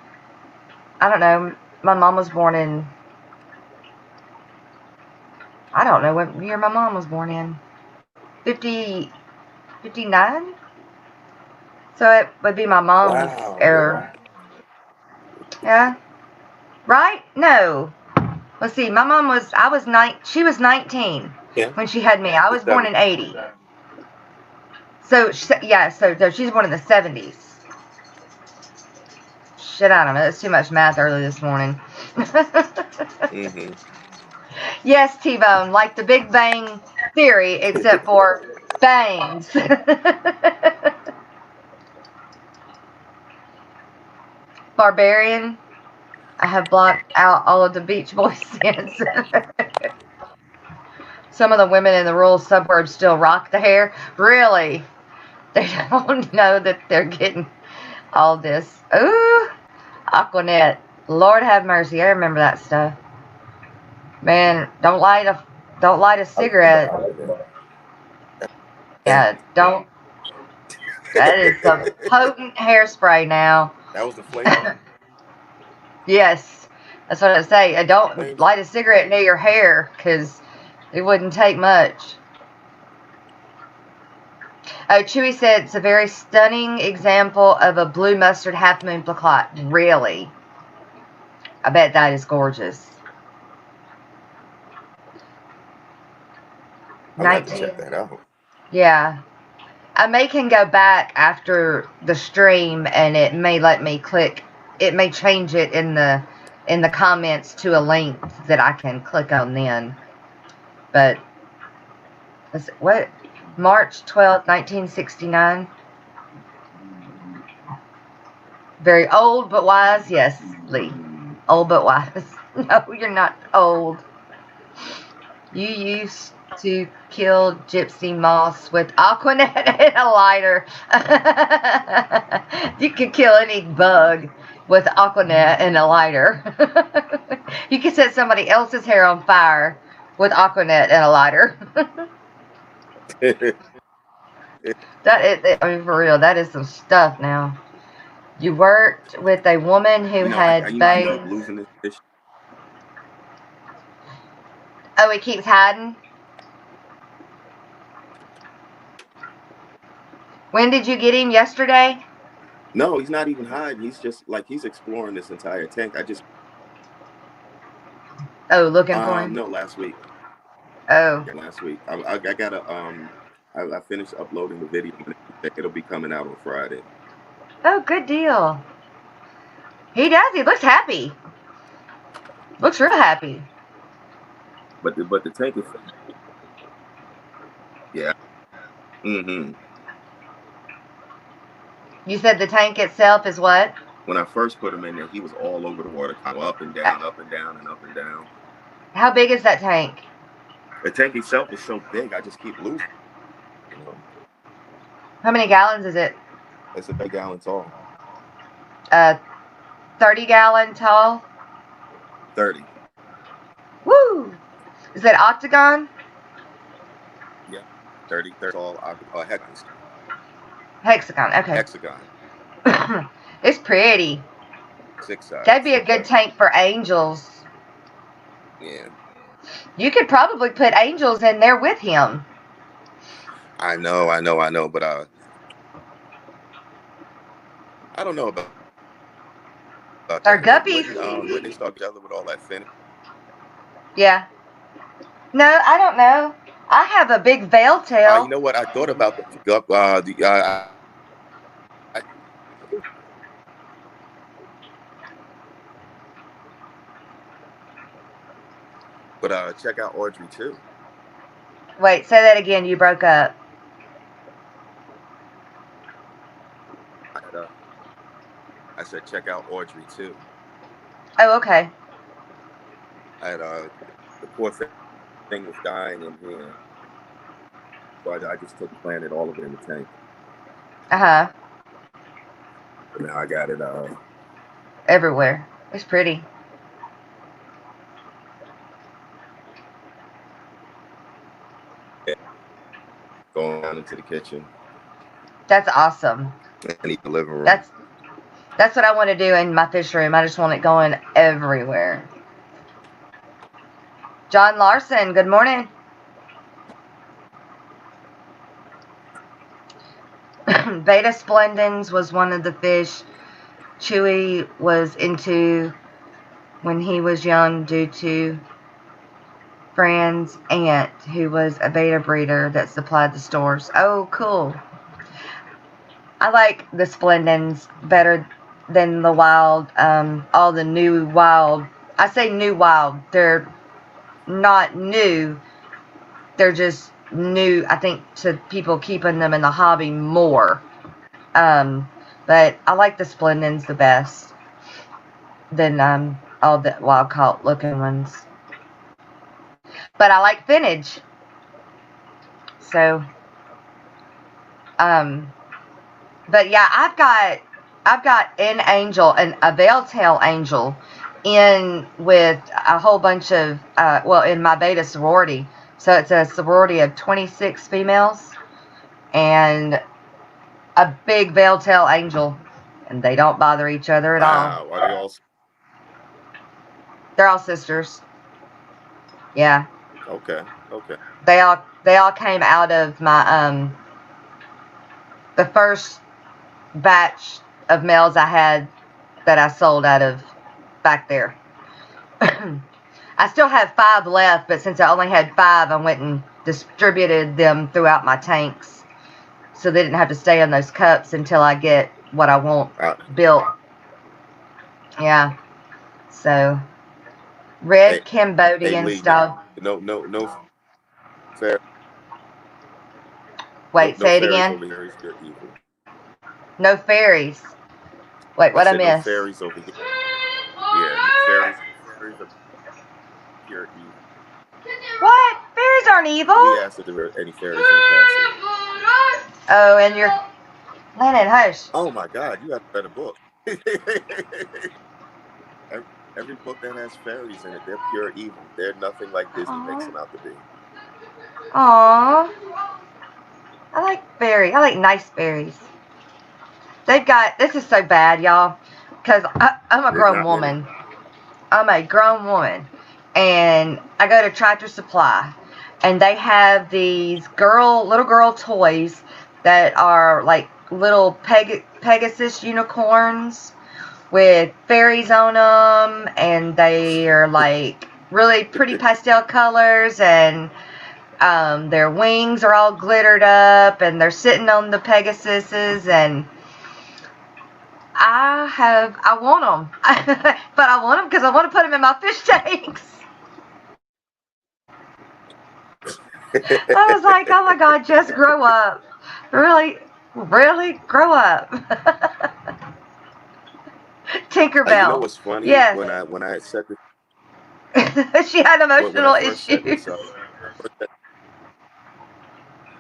I don't know. My mom was born in. I don't know what year my mom was born in. 50, 59. So it would be my mom's Wow, era. really? Yeah. Right? No. Let's see. My mom was. I was 9. She was 19 Yeah. when she had me. I was born in 80. So yeah. So she's born in the 70s. Shit, I don't know. That's too much math early this morning. Mm-hmm. Yes, T-Bone, like the Big Bang Theory, except for bangs. Barbarian, I have blocked out all of the Beach Boys scenes. Some of the women in the rural suburbs still rock the hair. Really? They don't know that they're getting all this. Ooh, Aquanet. Lord have mercy. I remember that stuff. Man, don't light a I remember cigarette. Aquanet. Yeah, don't. That is some potent hairspray now. That was the flavor. Yes. That's what I say. Don't Flames. light a cigarette near your hair, because it wouldn't take much. Oh, Chewy said it's a very stunning example of a blue mustard half moon plaquette. Really? I bet that is gorgeous. I'm gonna have to 19. check that out. Yeah. I can go back after the stream, and it may let me click. It may change it in the comments to a link that I can click on then. But what? March 12th, 1969. Very old but wise. Yes, Lee. Old but wise. No, you're not old. You used to kill Gypsy Moss with Aquanet and a lighter. You could kill any bug with Aquanet and a lighter. You could set somebody else's hair on fire with Aquanet and a lighter. I mean, for real, that is some stuff now. You worked with a woman who I had usually keep bangs. losing this. Oh, he keeps hiding? When did you get him? Yesterday? No, he's not even hiding. He's just like he's exploring this entire tank. Oh, looking for him? No, last week. Oh. Yeah, last week. I gotta I finished uploading the video. It'll be coming out on Friday. Oh, good deal. He does. He looks happy. Looks real happy. But the tank is. Yeah. Mm-hmm. You said the tank itself is what? When I first put him in there, he was all over the water, kind of up and down, up and down, and up and down. How big is that tank? The tank itself is so big, I just keep losing. How many gallons is it? It's a 30-gallon tall. 30-gallon tall? 30. Woo! Is it octagon? Yeah. 30 tall Hexagon, okay. Hexagon. It's pretty. 6 sides. That'd be a good tank for angels. Yeah. You could probably put angels in there with him. I know, but I don't know about Or guppies. When they start together with all that finish. Yeah. No, I don't know. I have a big veil tail. You know what? I thought about the but check out Audrey too. Wait, say that again. You broke up. I said check out Audrey too. Oh, okay. The poor thing was dying in here, so I just planted all of it in the tank. Uh-huh. But now I got it everywhere. It's pretty. Going down into the kitchen. That's awesome. And the living room. That's what I want to do in my fish room. I just want it going everywhere. John Larson, good morning. Beta splendens was one of the fish Chewy was into when he was young due to Fran's aunt, who was a beta breeder that supplied the stores. Oh, cool. I like the splendens better than the wild, all the new wild. I say new wild. They're not new. They're just new, I think, to people keeping them in the hobby more. But I like the splendens the best than all the wild caught looking ones. But I like finnage. So, but yeah, I've got an angel, a veil tail angel, in with a whole bunch of, in my beta sorority. So it's a sorority of 26 females and a big veil tail angel, and they don't bother each other at all. Are they all? They're all sisters. Yeah. Okay. Okay. They all came out of my the first batch of males I had that I sold out of back there. I still have 5 left, but since I only had 5, I went and distributed them throughout my tanks, so they didn't have to stay in those cups until I get what I want built. Yeah. So red Hey, Cambodian Lee, style. no fair, Wait, no say it fairies again. over here. You're evil. No fairies. Wait, I what I said no miss? fairies over here. Yeah, fairies are pure evil. What? Fairies aren't evil. Lee asked if there were any fairies in the castle. Oh, and you're Lennon, hush. Oh my God, you have read a book. Every book that has fairies in it, they're pure evil. They're nothing like Disney makes them out to be. Aww. I like fairy. I like nice fairies. They've got, this is so bad, y'all, because I'm a There's grown not many. woman. I'm a grown woman. And I go to Tractor Supply. And they have these little girl toys that are like little Pegasus unicorns with fairies on them. And they are like really pretty pastel colors. And their wings are all glittered up. And they're sitting on the Pegasuses. And I want them. But I want them because I want to put them in my fish tanks. I was like, oh my God, just grow up. Really, really grow up. You know Tinkerbell. what's funny? Yes. When I set this, She had when I emotional first set issues. this up,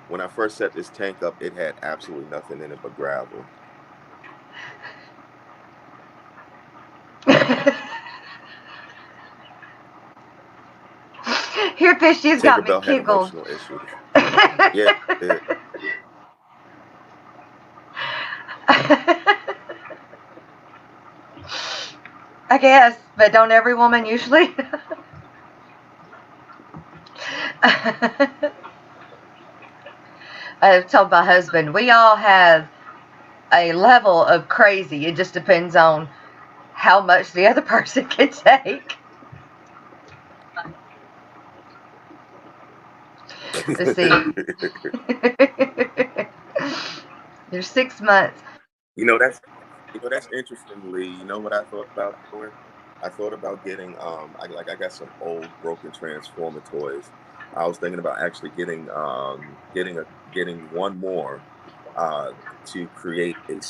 when I first set this tank up, it had absolutely nothing in it but gravel. Here, fish, she's got me Tinkerbell had giggled. emotional issues. Yeah, it, I guess, but don't every woman usually? I told my husband, we all have a level of crazy. It just depends on how much the other person can take. Let's see. There's 6 months. that's interesting, Lee. You know what I thought about doing? I thought about getting I got some old broken Transformer toys. I was thinking about actually getting one more to create a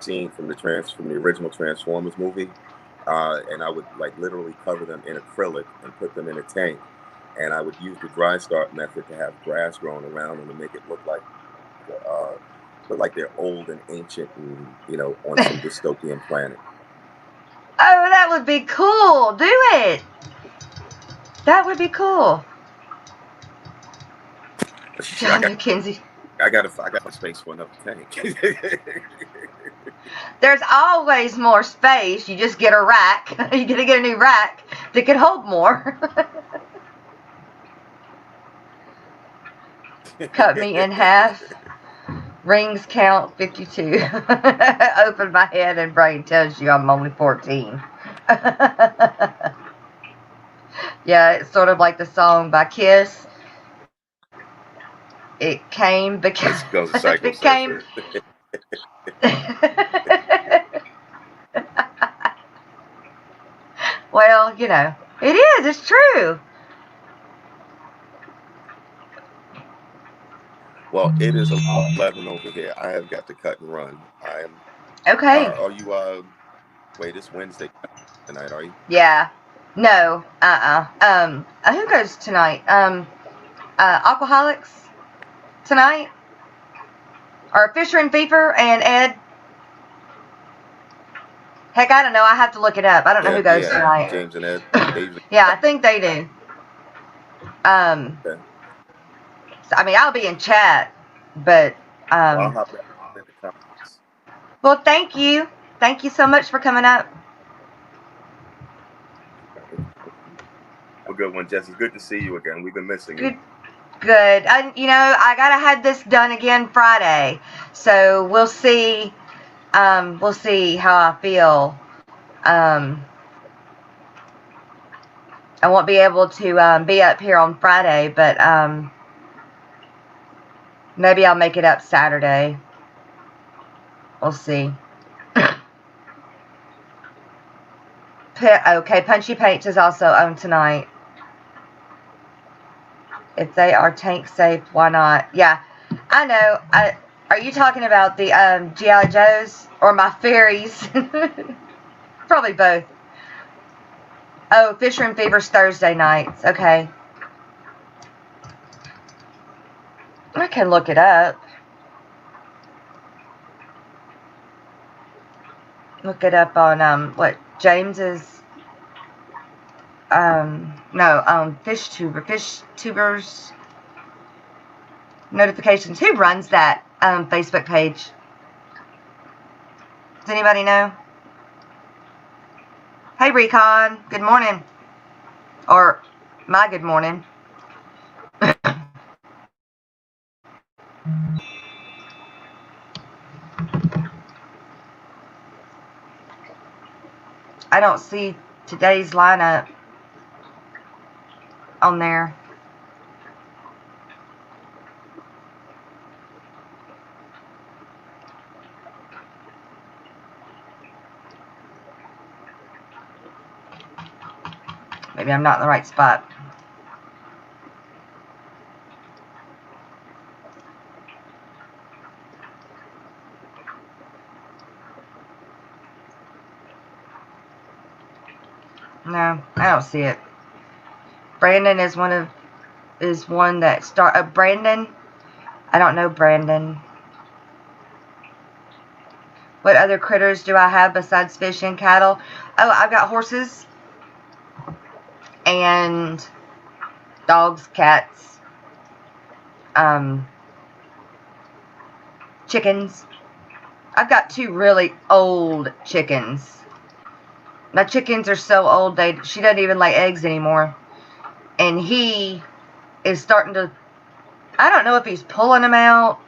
scene from the original Transformers movie. And I would like literally cover them in acrylic and put them in a tank. And I would use the dry start method to have grass growing around them to make it look like they're old and ancient and on some dystopian planet. Oh, that would be cool. Do it. That would be cool. John McKenzie. I got space for another tank. There's always more space. You just get a rack. You gotta get a new rack that can hold more. Cut me in half. Rings count 52. Open my head and brain tells you I'm only 14. Yeah, it's sort of like the song by Kiss. It came because it became. Well, it is. It's true. Well, it is 11 over here. I have got to cut and run. I am. Okay. Are you? Wait, it's Wednesday tonight, are you? Yeah. No. Who goes tonight? Alcoholics tonight? Or Fisher and Fever and Ed? Heck, I don't know. I have to look it up. I don't know who goes tonight. James and Ed. Yeah, I think they do. Okay. I mean, I'll be in chat, but I'll hop back in the comments. Well, thank you. Thank you so much for coming up. good one, Jess. It's good to see you again. We've been missing you. Good. I gotta have this done again Friday, so we'll see. We'll see how I feel. I won't be able to be up here on Friday, but maybe I'll make it up Saturday. We'll see. Okay, Punchy Paints is also on tonight. If they are tank safe, why not? Yeah, I know. Are you talking about the G.I. Joes or my fairies? Probably both. Oh, Fisher and Fever's Thursday nights. Okay. I can look it up. Look it up on what James's Fish Tubers notifications. Who runs that Facebook page? Does anybody know? Hey Recon, good morning. Or my good morning. I don't see today's lineup on there. Maybe I'm not in the right spot. No, I don't see it. Brandon is one that start. Brandon, I don't know Brandon. What other critters do I have besides fish and cattle? Oh, I've got horses and dogs, cats, chickens. I've got 2 really old chickens. My chickens are so old, she doesn't even lay eggs anymore. And he is starting to, I don't know if he's pulling them out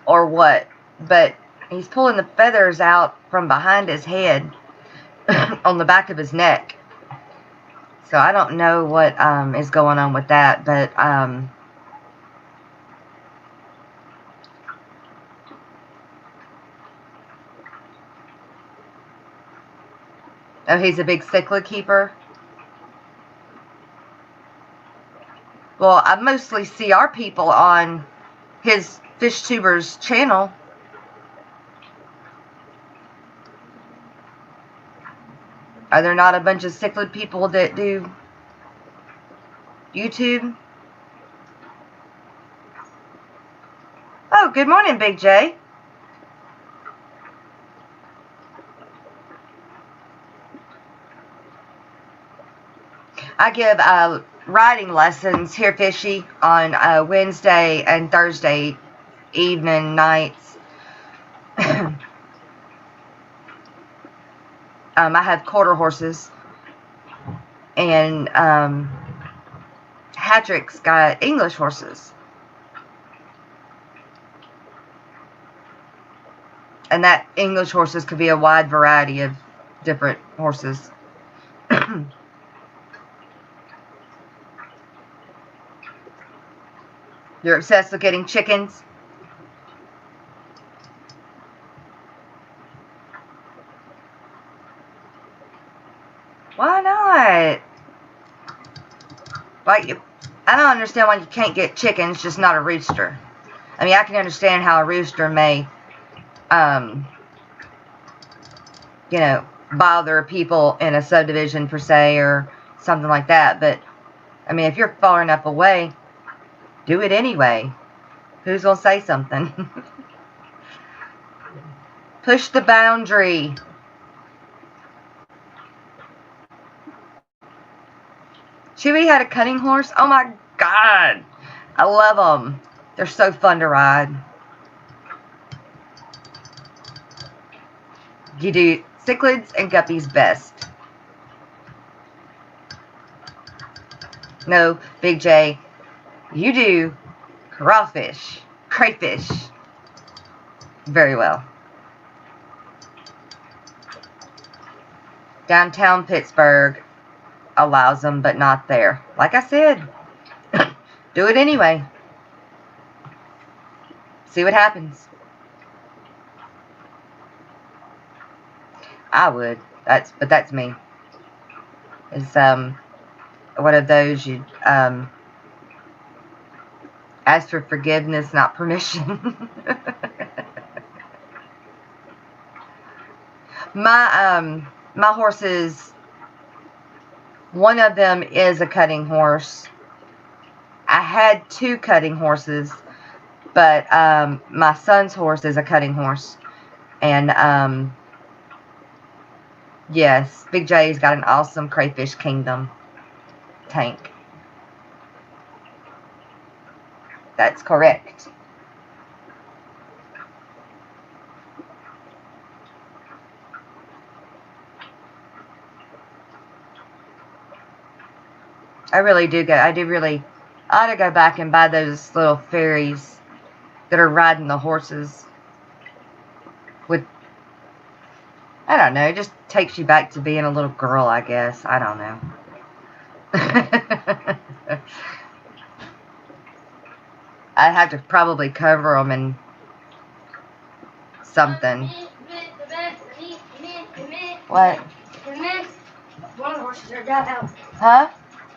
or what, but he's pulling the feathers out from behind his head on the back of his neck. So I don't know what is going on with that, but oh, he's a big cichlid keeper. Well, I mostly see our people on his Fish Tubers channel. Are there not a bunch of cichlid people that do YouTube? Oh, good morning, Big J. I give riding lessons here, Fishy, on Wednesday and Thursday evening nights. I have quarter horses, and Hatrick's got English horses. And that English horses could be a wide variety of different horses. You're obsessed with getting chickens? Why not? Like, I don't understand why you can't get chickens, just not a rooster. I mean, I can understand how a rooster may, bother people in a subdivision per se or something like that. But, I mean, if you're far enough away, do it anyway. Who's going to say something? Push the boundary. Chewy had a cunning horse. Oh my God. I love them. They're so fun to ride. You do cichlids and guppies best. No, Big J, you do crawfish, crayfish very well. Downtown Pittsburgh allows them, but not there. Like I said, do it anyway. See what happens. I would. But that's me. It's one of those you ask for forgiveness, not permission. My horses, one of them is a cutting horse. I had 2 cutting horses, but my son's horse is a cutting horse. And yes, Big J's got an awesome Crayfish Kingdom tank. That's correct. I ought to go back and buy those little fairies that are riding the horses with, I don't know, it just takes you back to being a little girl, I guess. I don't know. I'd have to probably cover them in something. What? One of the horses got out. Huh?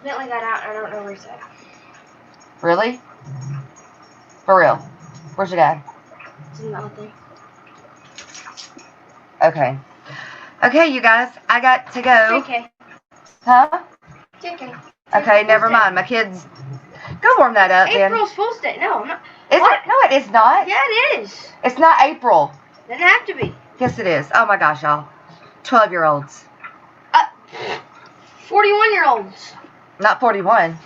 Bentley got out, and I don't know where he's at. Really? For real? Where's your dad? It's in that thing. Okay. Okay, you guys, I got to go. JK. Huh? JK. Okay, never mind. My kids. Go warm that up, then. April Fool's Day. No, I'm not. Is it? No, it is not. Yeah, it is. It's not April. It doesn't have to be. Yes, it is. Oh my gosh, y'all. 12-year-olds. 41-year-olds. Not 41.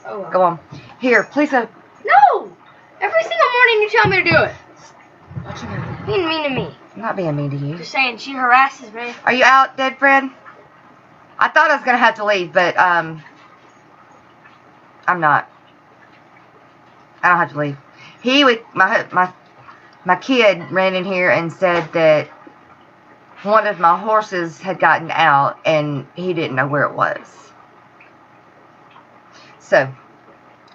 Oh, well. Go on. Here, please. No! Every single morning you tell me to do it. What you doing? Being mean to me. I'm not being mean to you. Just saying, she harasses me. Are you out, dead friend? I thought I was going to have to leave, but, I'm not. I don't have to leave. My kid ran in here and said that one of my horses had gotten out and he didn't know where it was. So,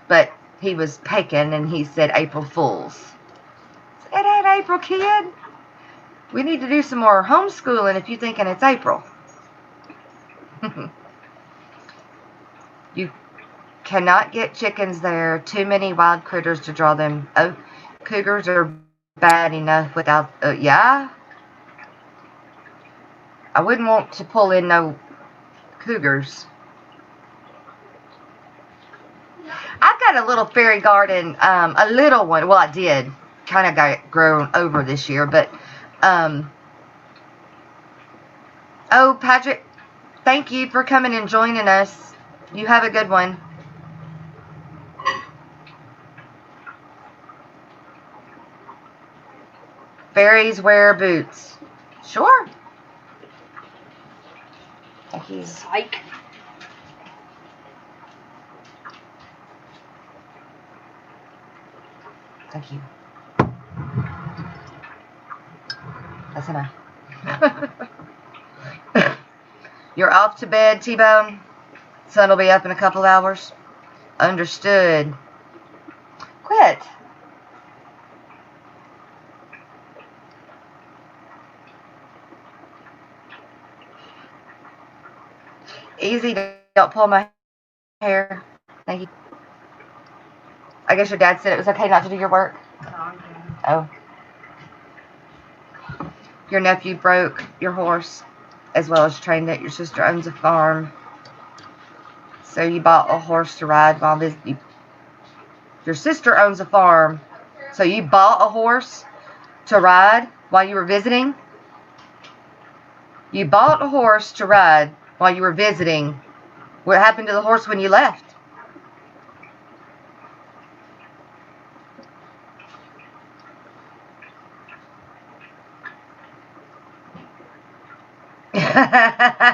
but he was pecking and he said April Fools. It ain't April, kid. We need to do some more homeschooling if you're thinking it's April. You cannot get chickens there. Too many wild critters to draw them. Oh, cougars are bad enough without, yeah. I wouldn't want to pull in no cougars. I've got a little fairy garden, a little one. Well, I did. Kind of got grown over this year, but, oh, Patrick, thank you for coming and joining us. You have a good one. Fairies wear boots. Sure. Thank you. Psych. Thank you. That's enough. You're off to bed, T-Bone? Sun will be up in a couple hours. Understood. Quit. Easy, don't pull my hair. Thank you. I guess your dad said it was okay not to do your work. Oh. Your nephew broke your horse as well as trained it. Your sister owns a farm. So you bought a horse to ride while visiting. Your sister owns a farm. So you bought a horse to ride while you were visiting? You bought a horse to ride while you were visiting. What happened to the horse when you left?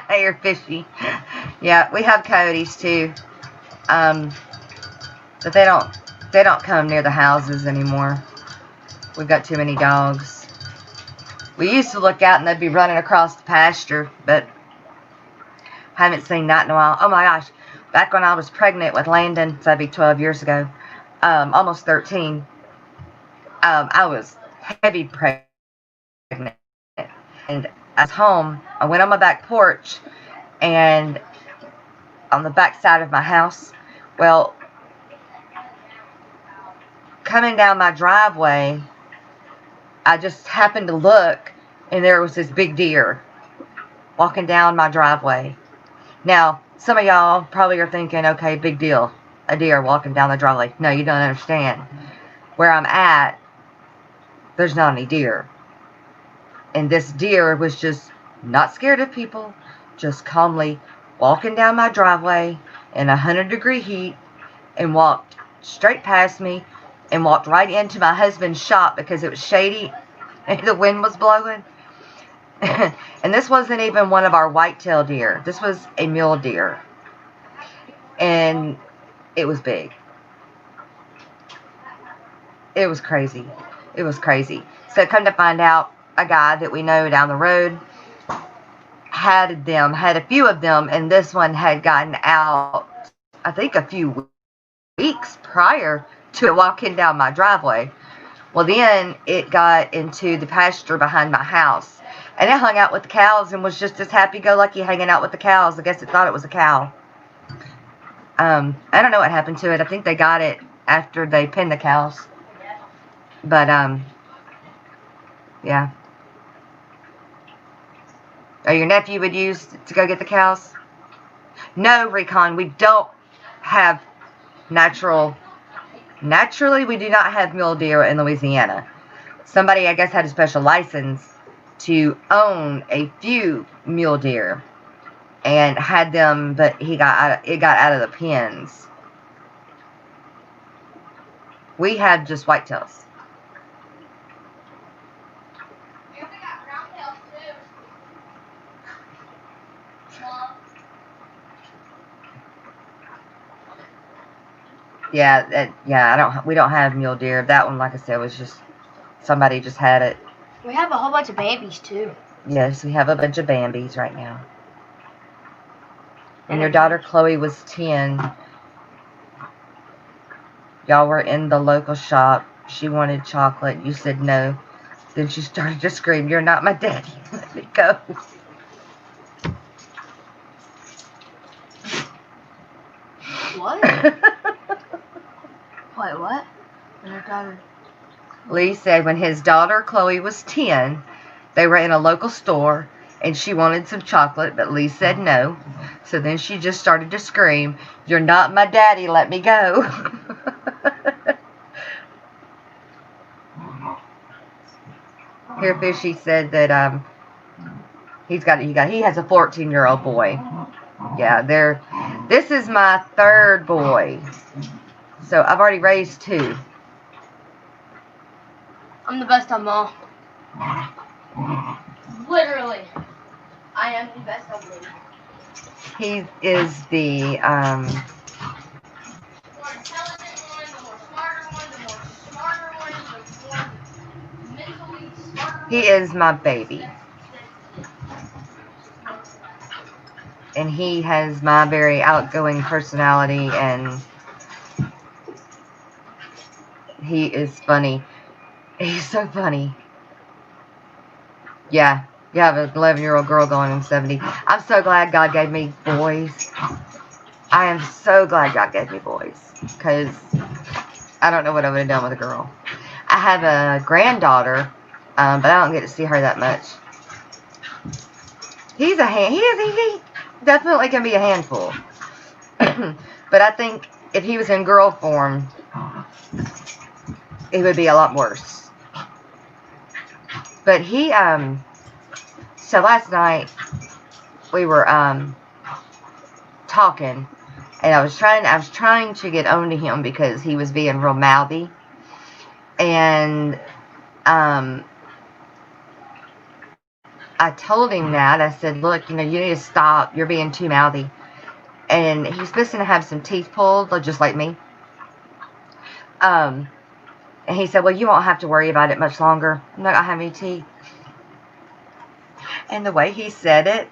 You're fishy. Yeah, we have coyotes too. But they don't come near the houses anymore. We've got too many dogs. We used to look out and they'd be running across the pasture, but haven't seen that in a while. Oh my gosh. Back when I was pregnant with Landon, so that'd be 12 years ago, almost 13, I was heavy pregnant. And I was home. I went on my back porch and on the back side of my house. Well, coming down my driveway, I just happened to look and there was this big deer walking down my driveway. Now, some of y'all probably are thinking, okay, big deal. A deer walking down the driveway. No, you don't understand. Where I'm at, there's not any deer. And this deer was just not scared of people, just calmly walking down my driveway in 100-degree heat and walked straight past me and walked right into my husband's shop because it was shady and the wind was blowing. And this wasn't even one of our white-tailed deer. This was a mule deer. And it was big. It was crazy. It was crazy. So come to find out, a guy that we know down the road had a few of them, and this one had gotten out, I think, a few weeks prior to it walking down my driveway. Well, then it got into the pasture behind my house, and it hung out with the cows and was just as happy-go-lucky hanging out with the cows. I guess it thought it was a cow. I don't know what happened to it. I think they got it after they pinned the cows. But, yeah. Oh, your nephew would use to go get the cows? No, Recon, we don't have naturally, we do not have mule deer in Louisiana. Somebody, I guess, had a special license to own a few mule deer and had them, but it got out of the pens. We have just whitetails. Yeah, we don't have mule deer. That one, like I said, was just somebody just had it. We have a whole bunch of babies too. Yes, we have a bunch of Bambis right now. When your daughter Chloe was 10, y'all were in the local shop. She wanted chocolate. You said no. Then she started to scream, "You're not my daddy. Let me go." What? Wait, what? When her daughter... Lee said when his daughter Chloe was 10, they were in a local store and she wanted some chocolate, but Lee said no. So then she just started to scream, "You're not my daddy, let me go." Here Fishy said that he has a 14-year-old boy. Yeah, this is my third boy. So I've already raised 2. I'm the best of them all. Literally. I am the best of them. He is the he is my baby. And he has my very outgoing personality, and he is funny. He's so funny. Yeah, you have an 11-year-old girl going on 70. I'm so glad God gave me boys. I am so glad God gave me boys, because I don't know what I would have done with a girl. I have a granddaughter, but I don't get to see her that much. He's a hand. He definitely can be a handful. But I think if he was in girl form, it would be a lot worse. But he, so last night we were talking, and I was trying to get on to him because he was being real mouthy, and I told him that. I said, "Look, you need to stop. You're being too mouthy." and he's supposed to have some teeth pulled, just like me. And he said, well, you won't have to worry about it much longer. I'm not going to have any teeth. And the way he said it,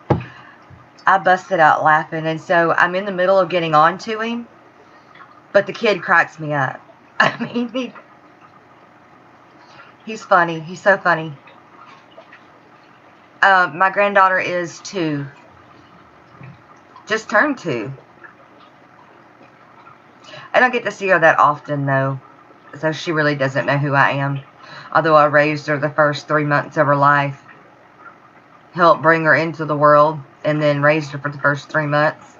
I busted out laughing. And so I'm in the middle of getting on to him, but the kid cracks me up. I mean, he's funny. He's so funny. My granddaughter is 2. Just turned 2. I don't get to see her that often, though, so she really doesn't know who I am. Although I raised her the first 3 months of her life, helped bring her into the world, and then raised her for the first 3 months.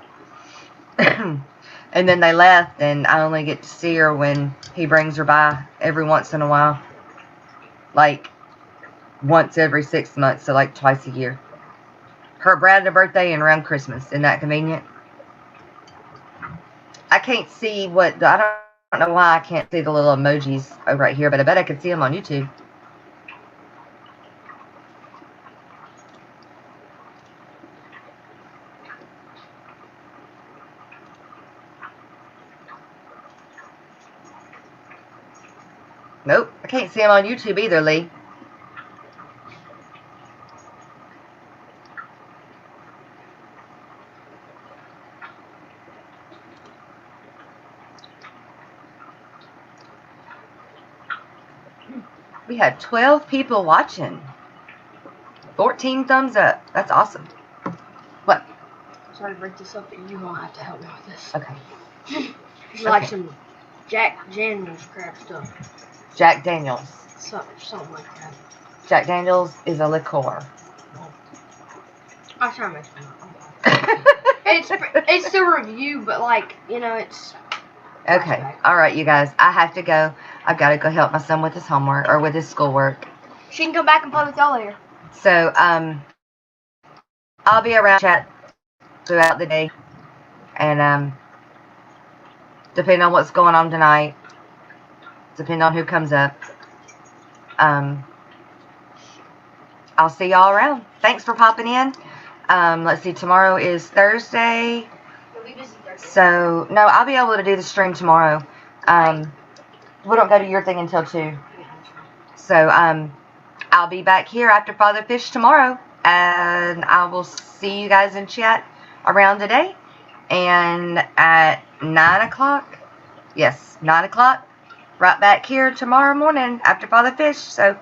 And then they left, and I only get to see her when he brings her by every once in a while. Like, once every 6 months, so like twice a year. Her birthday and around Christmas. Isn't that convenient? I can't see what... I don't know why I can't see the little emojis over right here, but I bet I can see them on YouTube. Nope, I can't see them on YouTube either, Lee. We had 12 people watching. 14 thumbs up. That's awesome. What? Sorry to break this up, but you won't have to help me with this. Okay. It's like some Jack Daniels crap stuff. Jack Daniels. Something like that. Jack Daniels is a liqueur. I'll try to make fun It's the review, but like, it's... Okay. All right, you guys. I have to go. I've got to go help my son with his homework or with his schoolwork. She can come back and play with y'all later. So, I'll be around chat throughout the day. And, depending on what's going on tonight, depending on who comes up, I'll see y'all around. Thanks for popping in. Let's see, tomorrow is Thursday. You'll be busy Thursday. So, no, I'll be able to do the stream tomorrow. We don't go to your thing until 2. So, I'll be back here after Father Fish tomorrow. And I will see you guys in chat around today. And at 9 o'clock, yes, 9 o'clock, right back here tomorrow morning after Father Fish. So,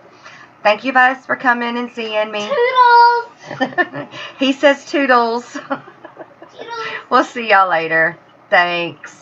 thank you guys for coming and seeing me. Toodles! He says toodles. Toodles! We'll see y'all later. Thanks.